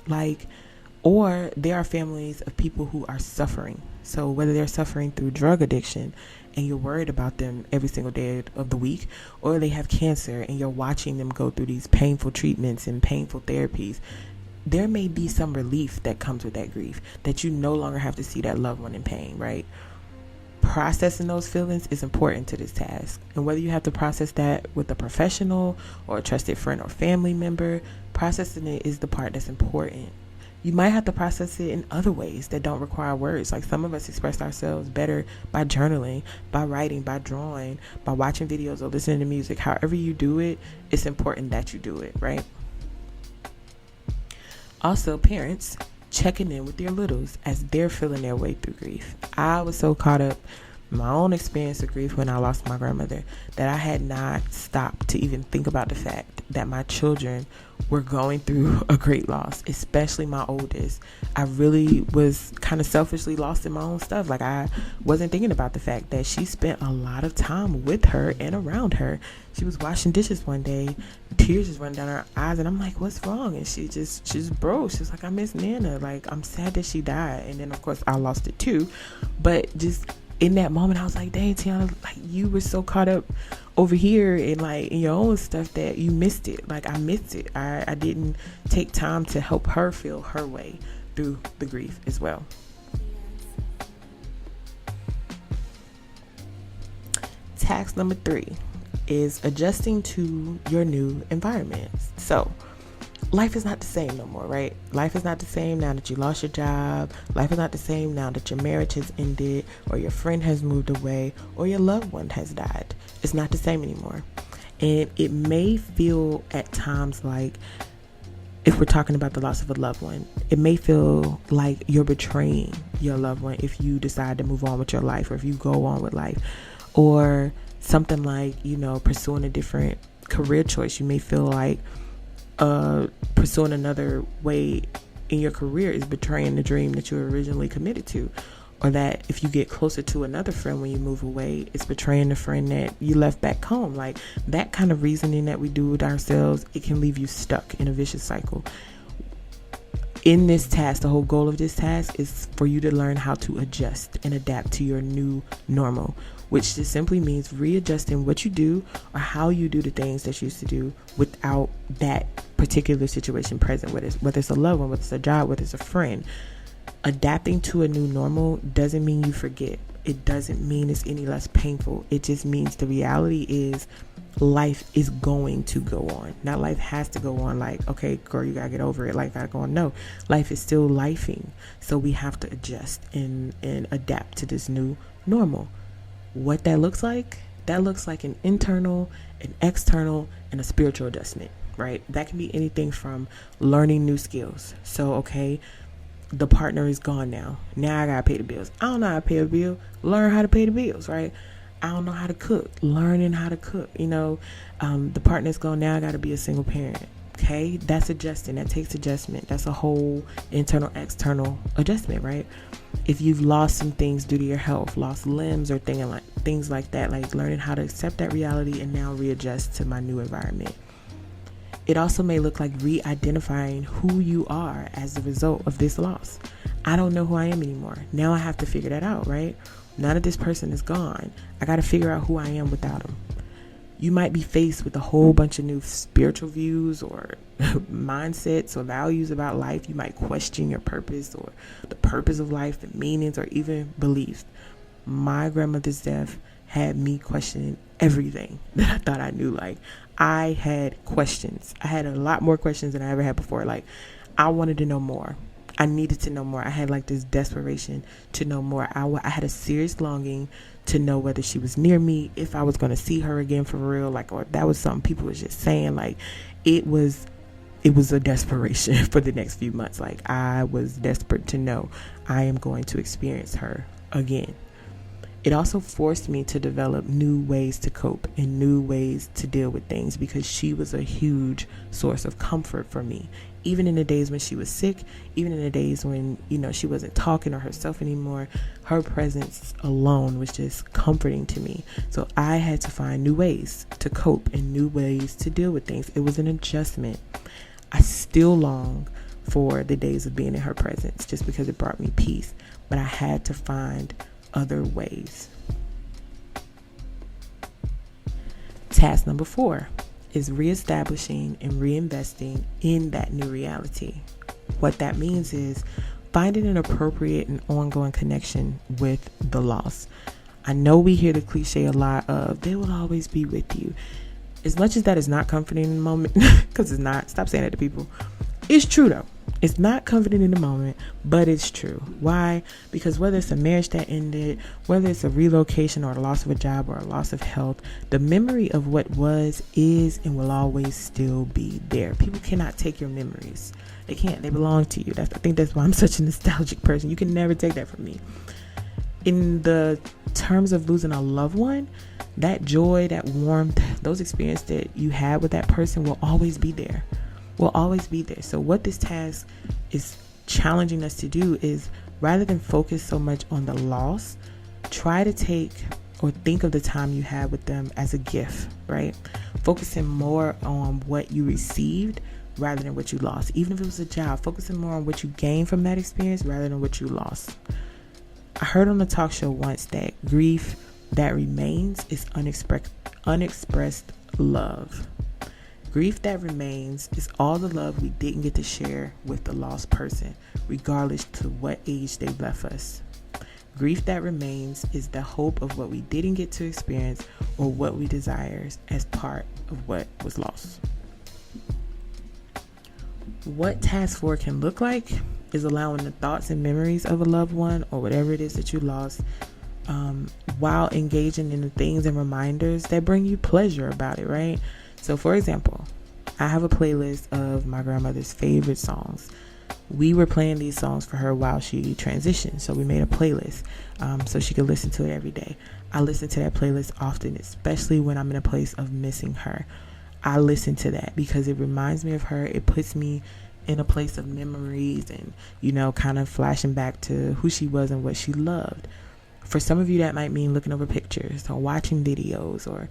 or there are families of people who are suffering. So whether they're suffering through drug addiction and you're worried about them every single day of the week, or they have cancer and you're watching them go through these painful treatments and painful therapies, there may be some relief that comes with that grief, that you no longer have to see that loved one in pain, right? Processing those feelings is important to this task. And whether you have to process that with a professional or a trusted friend or family member, processing it is the part that's important. You might have to process it in other ways that don't require words. Like, some of us express ourselves better by journaling, by writing, by drawing, by watching videos or listening to music. However you do it, it's important that you do it, right? Also, parents, checking in with your littles as they're feeling their way through grief. I was so caught up in my own experience of grief when I lost my grandmother that I had not stopped to even think about the fact that my children were going through a great loss, especially my oldest. I really was kind of selfishly lost in my own stuff. Like, I wasn't thinking about the fact that she spent a lot of time with her and around her. She was washing dishes one day, tears just running down her eyes, and I'm like, what's wrong? And she just broke. She was like, I miss Nana. Like, I'm sad that she died. And then of course I lost it too. But just in that moment, I was like, dang, Tiana, like, you were so caught up over here and like in your own stuff that you missed it. Like, I missed it. I didn't take time to help her feel her way through the grief as well. Task number 3 is adjusting to your new environment. So life is not the same no more, right? Life is not the same now that you lost your job. Life is not the same now that your marriage has ended, or your friend has moved away, or your loved one has died. It's not the same anymore. And it may feel at times like, if we're talking about the loss of a loved one, it may feel like you're betraying your loved one if you decide to move on with your life, or if you go on with life, or something like, pursuing a different career choice. You may feel like pursuing another way in your career is betraying the dream that you were originally committed to. Or that if you get closer to another friend when you move away, it's betraying the friend that you left back home. Like, that kind of reasoning that we do with ourselves, it can leave you stuck in a vicious cycle. In this task, the whole goal of this task is for you to learn how to adjust and adapt to your new normal, which just simply means readjusting what you do or how you do the things that you used to do without that particular situation present, whether it's a loved one, whether it's a job, whether it's a friend. Adapting to a new normal doesn't mean you forget. It doesn't mean it's any less painful. It just means the reality is life is going to go on. Not life has to go on like, okay, girl, you gotta get over it. Life gotta go on. No, life is still lifing. So we have to adjust and adapt to this new normal. What that looks like an internal, an external, and a spiritual adjustment, right? That can be anything from learning new skills. So, okay, the partner is gone now. Now I gotta pay the bills. I don't know how to pay a bill. Learn how to pay the bills, right? I don't know how to cook. Learning how to cook. The partner's gone now. I gotta be a single parent. Okay, that's adjusting. That takes adjustment. That's a whole internal, external adjustment, right? If you've lost some things due to your health, lost limbs or things like that, like learning how to accept that reality and now readjust to my new environment. It also may look like re-identifying who you are as a result of this loss. I don't know who I am anymore. Now I have to figure that out, right? Now that this person is gone, I got to figure out who I am without him. You might be faced with a whole bunch of new spiritual views or mindsets or values about life. You might question your purpose or the purpose of life, the meanings, or even beliefs. My grandmother's death had me questioning everything that I thought I knew. Like, I had questions. I had a lot more questions than I ever had before. Like, I wanted to know more. I needed to know more. I had like this desperation to know more. I had a serious longing to know whether she was near me, if I was going to see her again for real, like, or that was something people was just saying. Like, it was a desperation for the next few months. Like, I was desperate to know I am going to experience her again. It also forced me to develop new ways to cope and new ways to deal with things, because she was a huge source of comfort for me. Even in the days when she was sick, even in the days when, she wasn't talking or herself anymore, her presence alone was just comforting to me. So I had to find new ways to cope and new ways to deal with things. It was an adjustment. I still long for the days of being in her presence just because it brought me peace, but I had to find other ways. Task number 4 is reestablishing and reinvesting in that new reality. What that means is finding an appropriate and ongoing connection with the loss. I know we hear the cliche a lot of, they will always be with you. As much as that is not comforting in the moment, because it's not, stop saying that to people. It's true though. It's not comforting in the moment, but it's true. Why? Because whether it's a marriage that ended, whether it's a relocation or a loss of a job or a loss of health, the memory of what was, is, and will always still be there. People cannot take your memories. They can't. They belong to you. I think that's why I'm such a nostalgic person. You can never take that from me. In the terms of losing a loved one, that joy, that warmth, those experiences that you had with that person will always be there. Will always be there. So what this task is challenging us to do is, rather than focus so much on the loss, try to take or think of the time you had with them as a gift, right? Focusing more on what you received rather than what you lost. Even if it was a job, focusing more on what you gained from that experience rather than what you lost. I heard on the talk show once that grief that remains is unexpressed love. Grief that remains is all the love we didn't get to share with the lost person, regardless to what age they left us. Grief that remains is the hope of what we didn't get to experience or what we desire as part of what was lost. What task 4 can look like is allowing the thoughts and memories of a loved one or whatever it is that you lost while engaging in the things and reminders that bring you pleasure about it, right? So for example, I have a playlist of my grandmother's favorite songs. We were playing these songs for her while she transitioned, so we made a playlist so she could listen to it every day. I listen to that playlist often, especially when I'm in a place of missing her. I listen to that because it reminds me of her. It puts me in a place of memories and, kind of flashing back to who she was and what she loved. For some of you, that might mean looking over pictures or watching videos, or,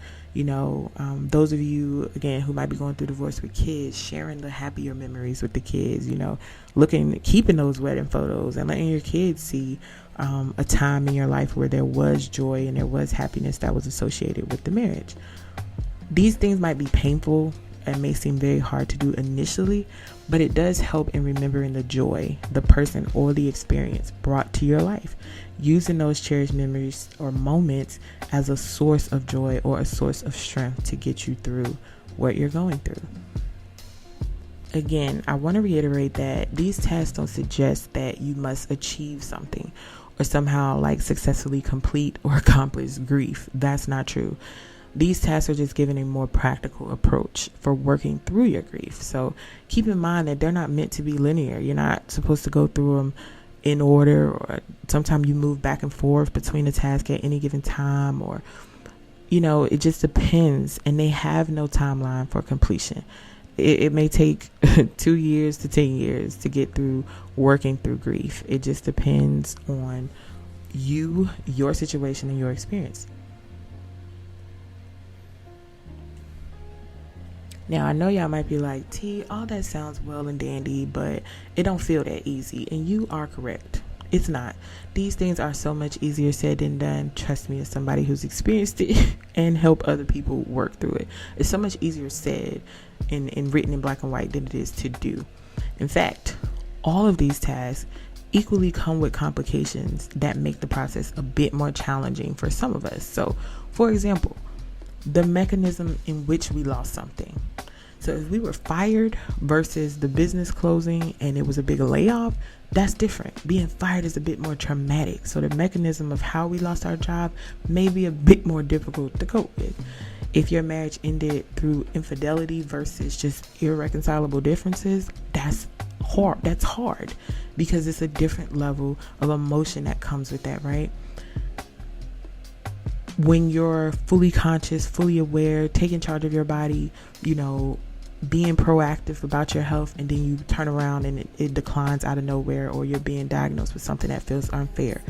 those of you, again, who might be going through divorce with kids, sharing the happier memories with the kids, keeping those wedding photos and letting your kids see a time in your life where there was joy and there was happiness that was associated with the marriage. These things might be painful and may seem very hard to do initially, but it does help in remembering the joy the person or the experience brought to your life, using those cherished memories or moments as a source of joy or a source of strength to get you through what you're going through. Again, I want to reiterate that these tasks don't suggest that you must achieve something or somehow successfully complete or accomplish grief. That's not true. These tasks are just giving a more practical approach for working through your grief. So keep in mind that they're not meant to be linear. You're not supposed to go through them in order, or sometimes you move back and forth between the tasks at any given time, or, it just depends. And they have no timeline for completion. It may take 2 years to 10 years to get through working through grief. It just depends on you, your situation, and your experience. Now, I know y'all might be like, T, all that sounds well and dandy, but it don't feel that easy. And you are correct. It's not. These things are so much easier said than done. Trust me, as somebody who's experienced it and help other people work through it. It's so much easier said and written in black and white than it is to do. In fact, all of these tasks equally come with complications that make the process a bit more challenging for some of us. So, for example, the mechanism in which we lost something. So if we were fired versus the business closing and it was a big layoff, that's different. Being fired is a bit more traumatic. So the mechanism of how we lost our job may be a bit more difficult to cope with. If your marriage ended through infidelity versus just irreconcilable differences, that's hard because it's a different level of emotion that comes with that, right? When you're fully conscious, fully aware, taking charge of your body, being proactive about your health, and then you turn around and it declines out of nowhere, or you're being diagnosed with something that feels unfair.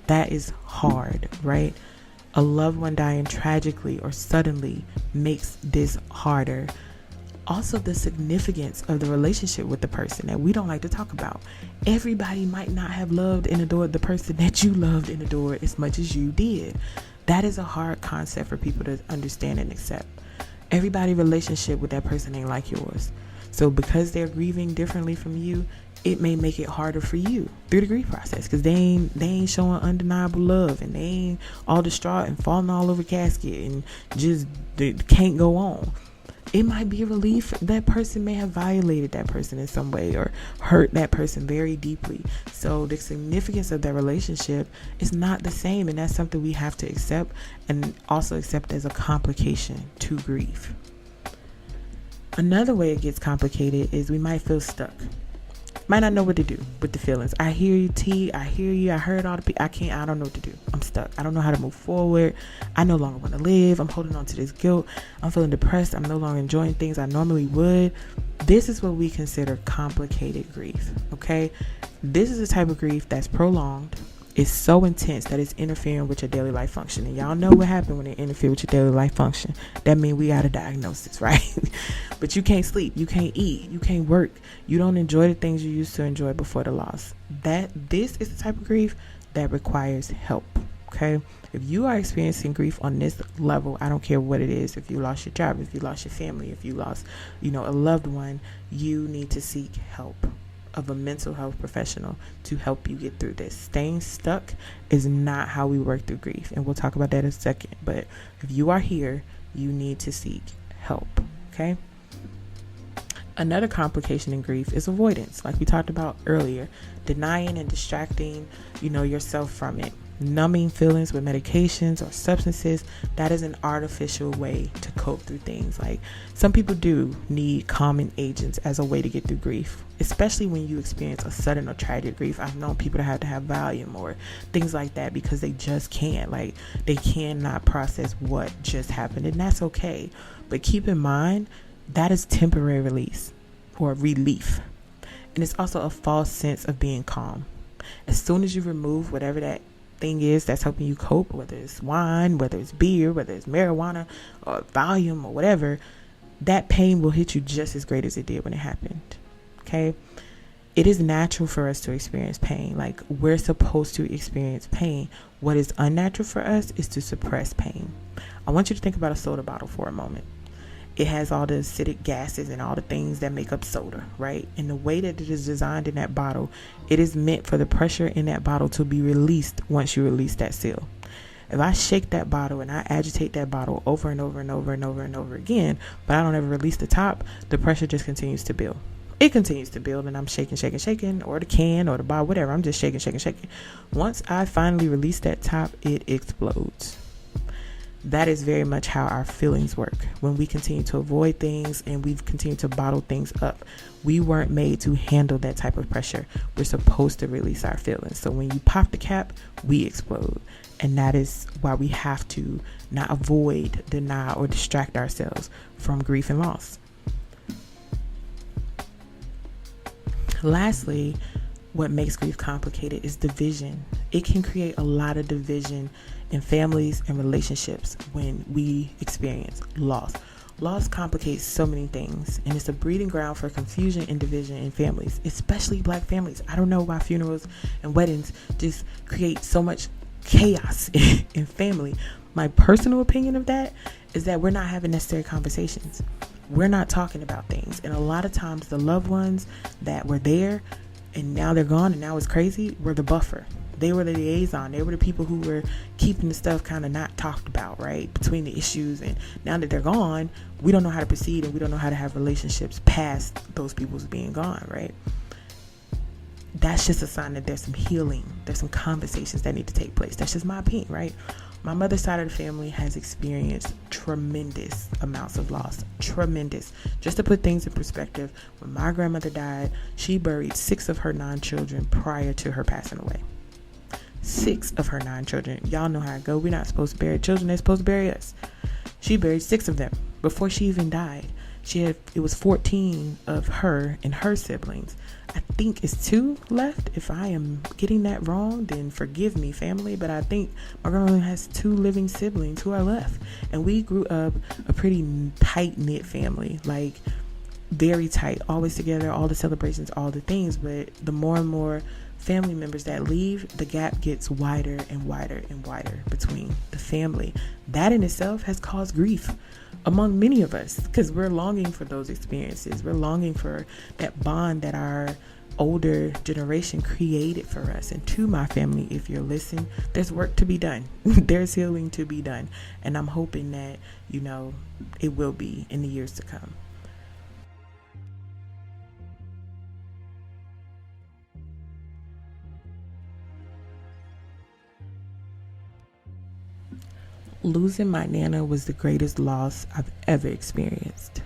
That is hard, right? A loved one dying tragically or suddenly makes this harder. Also, the significance of the relationship with the person that we don't like to talk about. Everybody might not have loved and adored the person that you loved and adored as much as you did. That is a hard concept for people to understand and accept. Everybody's relationship with that person ain't like yours. So because they're grieving differently from you, it may make it harder for you through the grief process, because they ain't showing undeniable love, and they ain't all distraught and falling all over casket and just they can't go on. It might be a relief that person may have violated that person in some way or hurt that person very deeply. So the significance of that relationship is not the same, and that's something we have to accept, and also accept as a complication to grief. Another way it gets complicated is we might feel stuck. Might not know what to do with the feelings. I hear you, T. I hear you. I heard all the people. I don't know what to do. I'm stuck. I don't know how to move forward. I no longer want to live. I'm holding on to this guilt. I'm feeling depressed. I'm no longer enjoying things I normally would. This is what we consider complicated grief, okay? This is a type of grief that's prolonged. It's so intense that it's interfering with your daily life function. And y'all know what happened when it interferes with your daily life function. That means we got a diagnosis, right? But you can't sleep. You can't eat. You can't work. You don't enjoy the things you used to enjoy before the loss. This is the type of grief that requires help, okay? If you are experiencing grief on this level, I don't care what it is. If you lost your job, if you lost your family, if you lost, a loved one, you need to seek help of a mental health professional to help you get through this. Staying stuck is not how we work through grief, and we'll talk about that in a second. But if you are here, you need to seek help, okay? Another complication in grief is avoidance, like we talked about earlier, denying and distracting, yourself from it. Numbing feelings with medications or substances, that is an artificial way to cope through things. Like, some people do need calming agents as a way to get through grief, especially when you experience a sudden or tragic grief. I've known people to have Valium or things like that because they just can't, they cannot process what just happened, and that's okay. But keep in mind, that is temporary release or relief. And it's also a false sense of being calm. As soon as you remove whatever that thing is that's helping you cope, whether it's wine, whether it's beer, whether it's marijuana or Valium or whatever, that pain will hit you just as great as it did when it happened. Okay? It is natural for us to experience pain. Like, we're supposed to experience pain. What is unnatural for us is to suppress pain. I want you to think about a soda bottle for a moment. It has all the acidic gases and all the things that make up soda, right? And the way that it is designed in that bottle, it is meant for the pressure in that bottle to be released once you release that seal. If I shake that bottle and I agitate that bottle over and over and over and over and over again, but I don't ever release the top, the pressure just continues to build. It continues to build, and I'm shaking, or the can or the bottle, whatever. I'm just shaking. Once I finally release that top, it explodes. That is very much how our feelings work. When we continue to avoid things and we continue to bottle things up, we weren't made to handle that type of pressure. We're supposed to release our feelings. So when you pop the cap, we explode. And that is why we have to not avoid, deny, or distract ourselves from grief and loss. Lastly, what makes grief complicated is division. It can create a lot of division in families and relationships when we experience loss. Loss complicates so many things, and it's a breeding ground for confusion and division in families, especially Black families. I don't know why funerals and weddings just create so much chaos in family. My personal opinion of that is that we're not having necessary conversations. We're not talking about things, and a lot of times the loved ones that were there and now they're gone and now it's crazy were the buffer. They were the liaison. They were the people who were keeping the stuff kind of not talked about, right, between the issues. And now that they're gone, we don't know how to proceed, and we don't know how to have relationships past those people's being gone, right? That's just a sign that there's some healing. There's some conversations that need to take place. That's just my opinion, right? My mother's side of the family has experienced tremendous amounts of loss. Tremendous. Just to put things in perspective, when my grandmother died, she buried 6 of her 9 children prior to her passing away. 6 of her 9 children. Y'all know how it go. We're not supposed to bury children. They're supposed to bury us. She buried 6 of them before she even died. It was 14 of her and her siblings. I think it's 2 left. If I am getting that wrong, then forgive me, family. But I think my grandma has 2 living siblings who are left. And we grew up a pretty tight-knit family. Like, very tight. Always together, all the celebrations, all the things. But the more and more family members that leave, the gap gets wider and wider and wider between the family. That in itself has caused grief among many of us, because we're longing for those experiences. We're longing for that bond that our older generation created for us. And to my family, if you're listening, there's work to be done. There's healing to be done. And I'm hoping that, it will be in the years to come. Losing my Nana was the greatest loss I've ever experienced.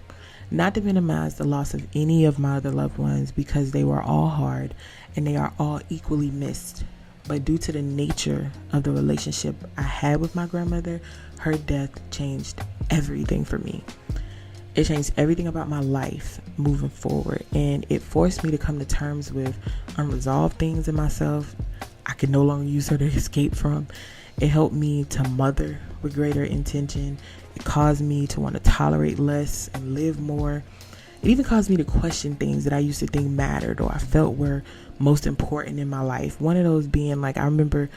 Not to minimize the loss of any of my other loved ones, because they were all hard and they are all equally missed. But due to the nature of the relationship I had with my grandmother, her death changed everything for me. It changed everything about my life moving forward, and it forced me to come to terms with unresolved things in myself I could no longer use her to escape from. It helped me to mother with greater intention. It caused me to want to tolerate less and live more. It even caused me to question things that I used to think mattered or I felt were most important in my life. One of those being, like, I remember,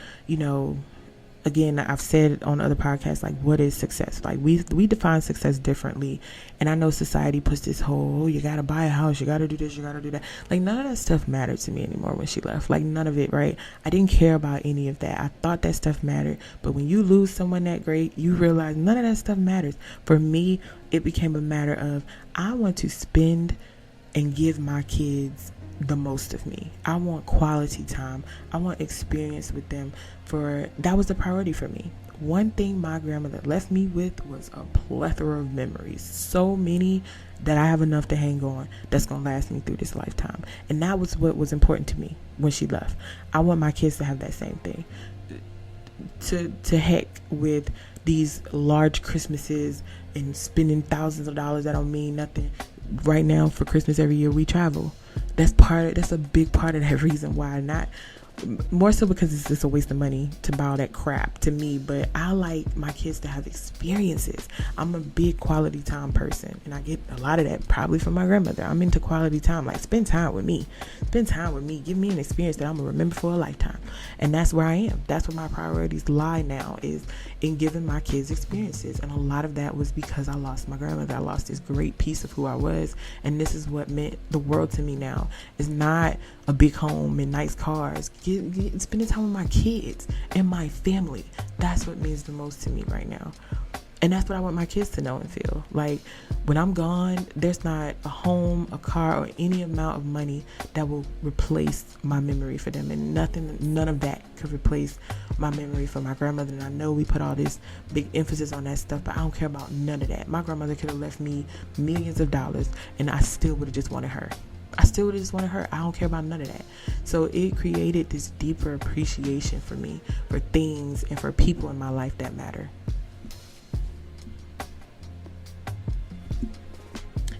again, I've said on other podcasts, like, what is success? Like, we define success differently. And I know society puts this whole, you got to buy a house, you got to do this, you got to do that. Like, none of that stuff mattered to me anymore when she left. Like, none of it, right? I didn't care about any of that. I thought that stuff mattered. But when you lose someone that great, you realize none of that stuff matters. For me, it became a matter of, I want to spend and give my kids the most of me. I want quality time. I want experience with them. That was the priority for me. One thing my grandmother left me with was a plethora of memories. So many that I have enough to hang on that's going to last me through this lifetime. And that was what was important to me when she left. I want my kids to have that same thing. To heck with these large Christmases and spending thousands of dollars that don't mean nothing. Right now for Christmas every year we travel. That's a big part of that reason why. Not more so because it's just a waste of money to buy all that crap to me, but I like my kids to have experiences. I'm a big quality time person, and I get a lot of that probably from my grandmother. I'm into quality time, like spend time with me, give me an experience that I'm gonna remember for a lifetime. And that's where I am. That's where my priorities lie now, is in giving my kids experiences. And a lot of that was because I lost my grandmother. I lost this great piece of who I was, and this is what meant the world to me now. It's not a big home and nice cars. Spending time with my kids and my family. That's what means the most to me right now. And that's what I want my kids to know and feel. Like, when I'm gone, there's not a home, a car, or any amount of money that will replace my memory for them. And none of that could replace my memory for my grandmother. And I know we put all this big emphasis on that stuff, but I don't care about none of that. My grandmother could have left me millions of dollars, and I still would have just wanted her. I don't care about none of that. So it created this deeper appreciation for me, for things and for people in my life that matter.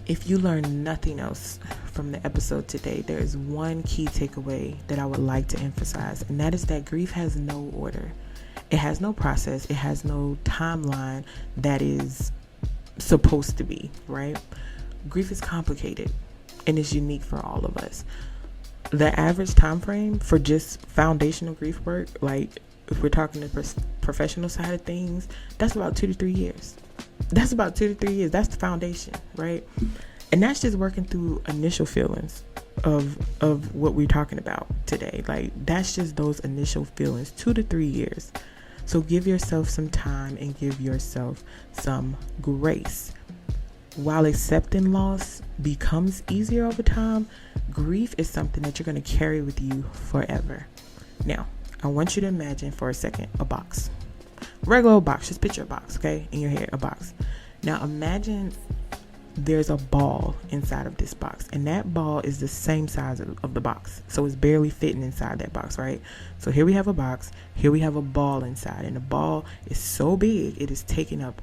If you learn nothing else from the episode today, there is one key takeaway that I would like to emphasize, and that is that grief has no order. It has no process. It has no timeline that is supposed to be, right? Grief is complicated, and it's unique for all of us. The average time frame for just foundational grief work, like if we're talking the professional side of things, that's about 2 to 3 years. That's the foundation, right? And that's just working through initial feelings of what we're talking about today. Like, that's just those initial feelings, 2 to 3 years. So give yourself some time and give yourself some grace. While accepting loss becomes easier over time, grief is something that you're going to carry with you forever. Now, I want you to imagine for a second a box. Regular box. Just picture a box, okay? In your head, a box. Now, imagine there's a ball inside of this box, and that ball is the same size of the box. So it's barely fitting inside that box, right? So here we have a box. Here we have a ball inside, and the ball is so big it is taking up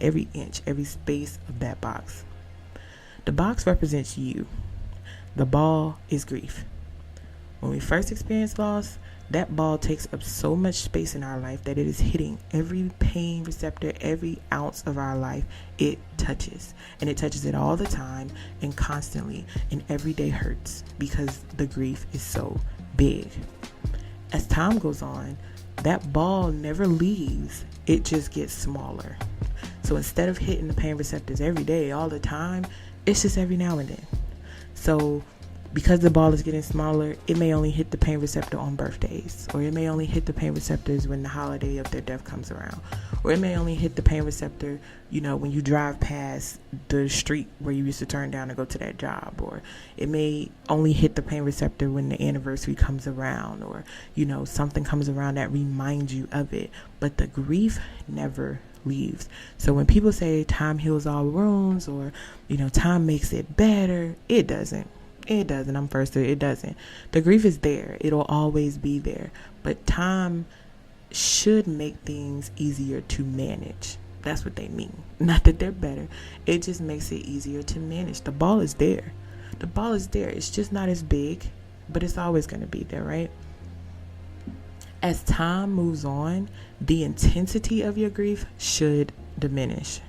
every inch, every space of that box. The box represents you. The ball is grief. When we first experience loss, that ball takes up so much space in our life that it is hitting every pain receptor, every ounce of our life it touches. And it touches it all the time and constantly, and every day hurts because the grief is so big. As time goes on, that ball never leaves. It just gets smaller. So instead of hitting the pain receptors every day, all the time, it's just every now and then. So because the ball is getting smaller, it may only hit the pain receptor on birthdays, or it may only hit the pain receptors when the holiday of their death comes around, or it may only hit the pain receptor, when you drive past the street where you used to turn down to go to that job, or it may only hit the pain receptor when the anniversary comes around, or, something comes around that reminds you of it. But the grief never leaves. So when people say time heals all wounds, or, time makes it better, it doesn't. It doesn't. I'm first to it doesn't. The grief is there. It'll always be there. But time should make things easier to manage. That's what they mean. Not that they're better. It just makes it easier to manage. The ball is there. It's just not as big, but it's always going to be there, right? As time moves on, the intensity of your grief should diminish.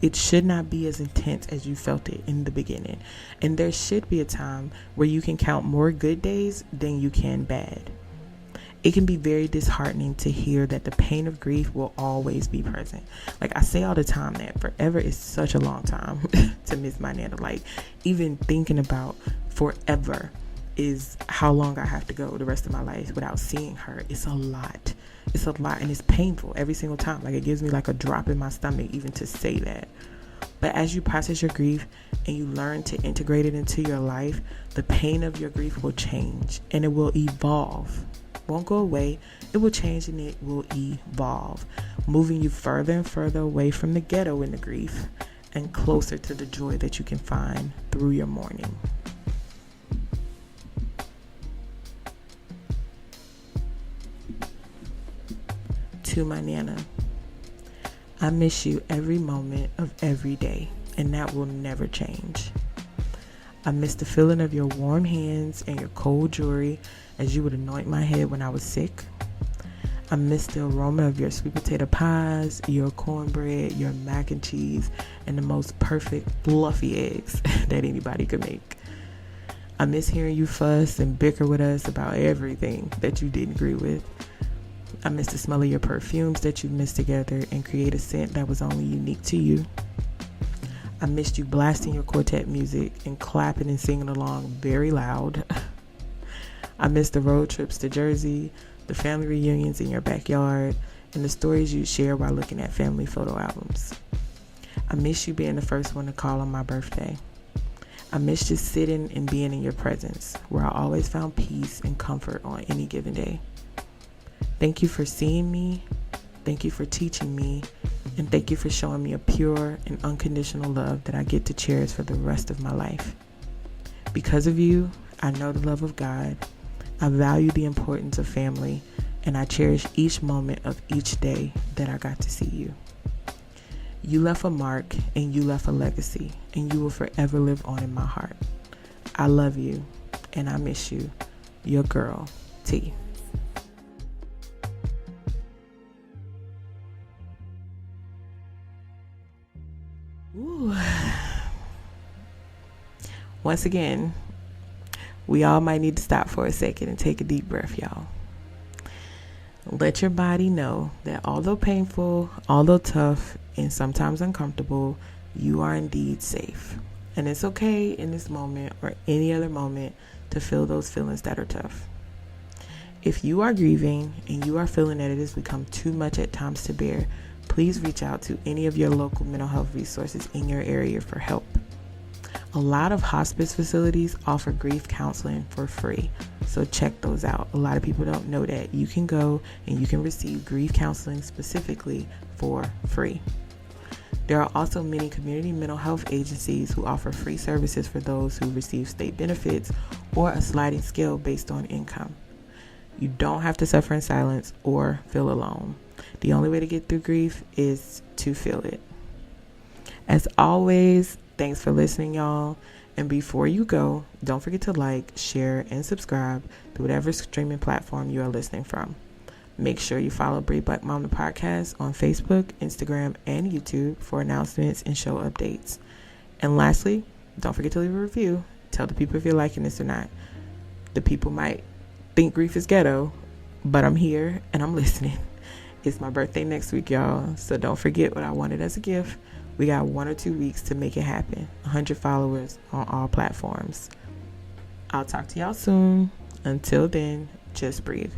It should not be as intense as you felt it in the beginning. And there should be a time where you can count more good days than you can bad. It can be very disheartening to hear that the pain of grief will always be present. Like I say all the time, that forever is such a long time to miss my Nana. Like, even thinking about forever is how long I have to go the rest of my life without seeing her. It's a lot, and it's painful every single time. Like, it gives me like a drop in my stomach even to say that. But as you process your grief and you learn to integrate it into your life, the pain of your grief will change and it will evolve. It won't go away. It will change and it will evolve, moving you further and further away from the ghetto in the grief and closer to the joy that you can find through your mourning. To my Nana, I miss you every moment of every day, and that will never change. I miss the feeling of your warm hands and your cold jewelry as you would anoint my head when I was sick. I miss the aroma of your sweet potato pies, your cornbread, your mac and cheese, and the most perfect fluffy eggs that anybody could make. I miss hearing you fuss and bicker with us about everything that you didn't agree with. I miss the smell of your perfumes that you mixed together and create a scent that was only unique to you. I missed you blasting your quartet music and clapping and singing along very loud. I missed the road trips to Jersey, the family reunions in your backyard, and the stories you share while looking at family photo albums. I miss you being the first one to call on my birthday. I miss just sitting and being in your presence, where I always found peace and comfort on any given day. Thank you for seeing me, thank you for teaching me, and thank you for showing me a pure and unconditional love that I get to cherish for the rest of my life. Because of you, I know the love of God, I value the importance of family, and I cherish each moment of each day that I got to see you. You left a mark, and you left a legacy, and you will forever live on in my heart. I love you, and I miss you. Your girl, T. Ooh. Once again, we all might need to stop for a second and take a deep breath, y'all. Let your body know that although painful, although tough, and sometimes uncomfortable, you are indeed safe. And it's okay in this moment or any other moment to feel those feelings that are tough. If you are grieving and you are feeling that it has become too much at times to bear, please reach out to any of your local mental health resources in your area for help. A lot of hospice facilities offer grief counseling for free, so check those out. A lot of people don't know that. You can go and you can receive grief counseling specifically for free. There are also many community mental health agencies who offer free services for those who receive state benefits or a sliding scale based on income. You don't have to suffer in silence or feel alone. The only way to get through grief is to feel it. As always, thanks for listening, y'all. And before you go, don't forget to like, share, and subscribe to whatever streaming platform you are listening from. Make sure you follow Breathe Black Mama Podcast on Facebook, Instagram, and YouTube for announcements and show updates. And lastly, don't forget to leave a review. Tell the people if you're liking this or not. The people might think grief is ghetto, but I'm here and I'm listening. It's my birthday next week, y'all. So don't forget what I wanted as a gift. We got 1 or 2 weeks to make it happen. 100 followers on all platforms. I'll talk to y'all soon. Until then, just breathe.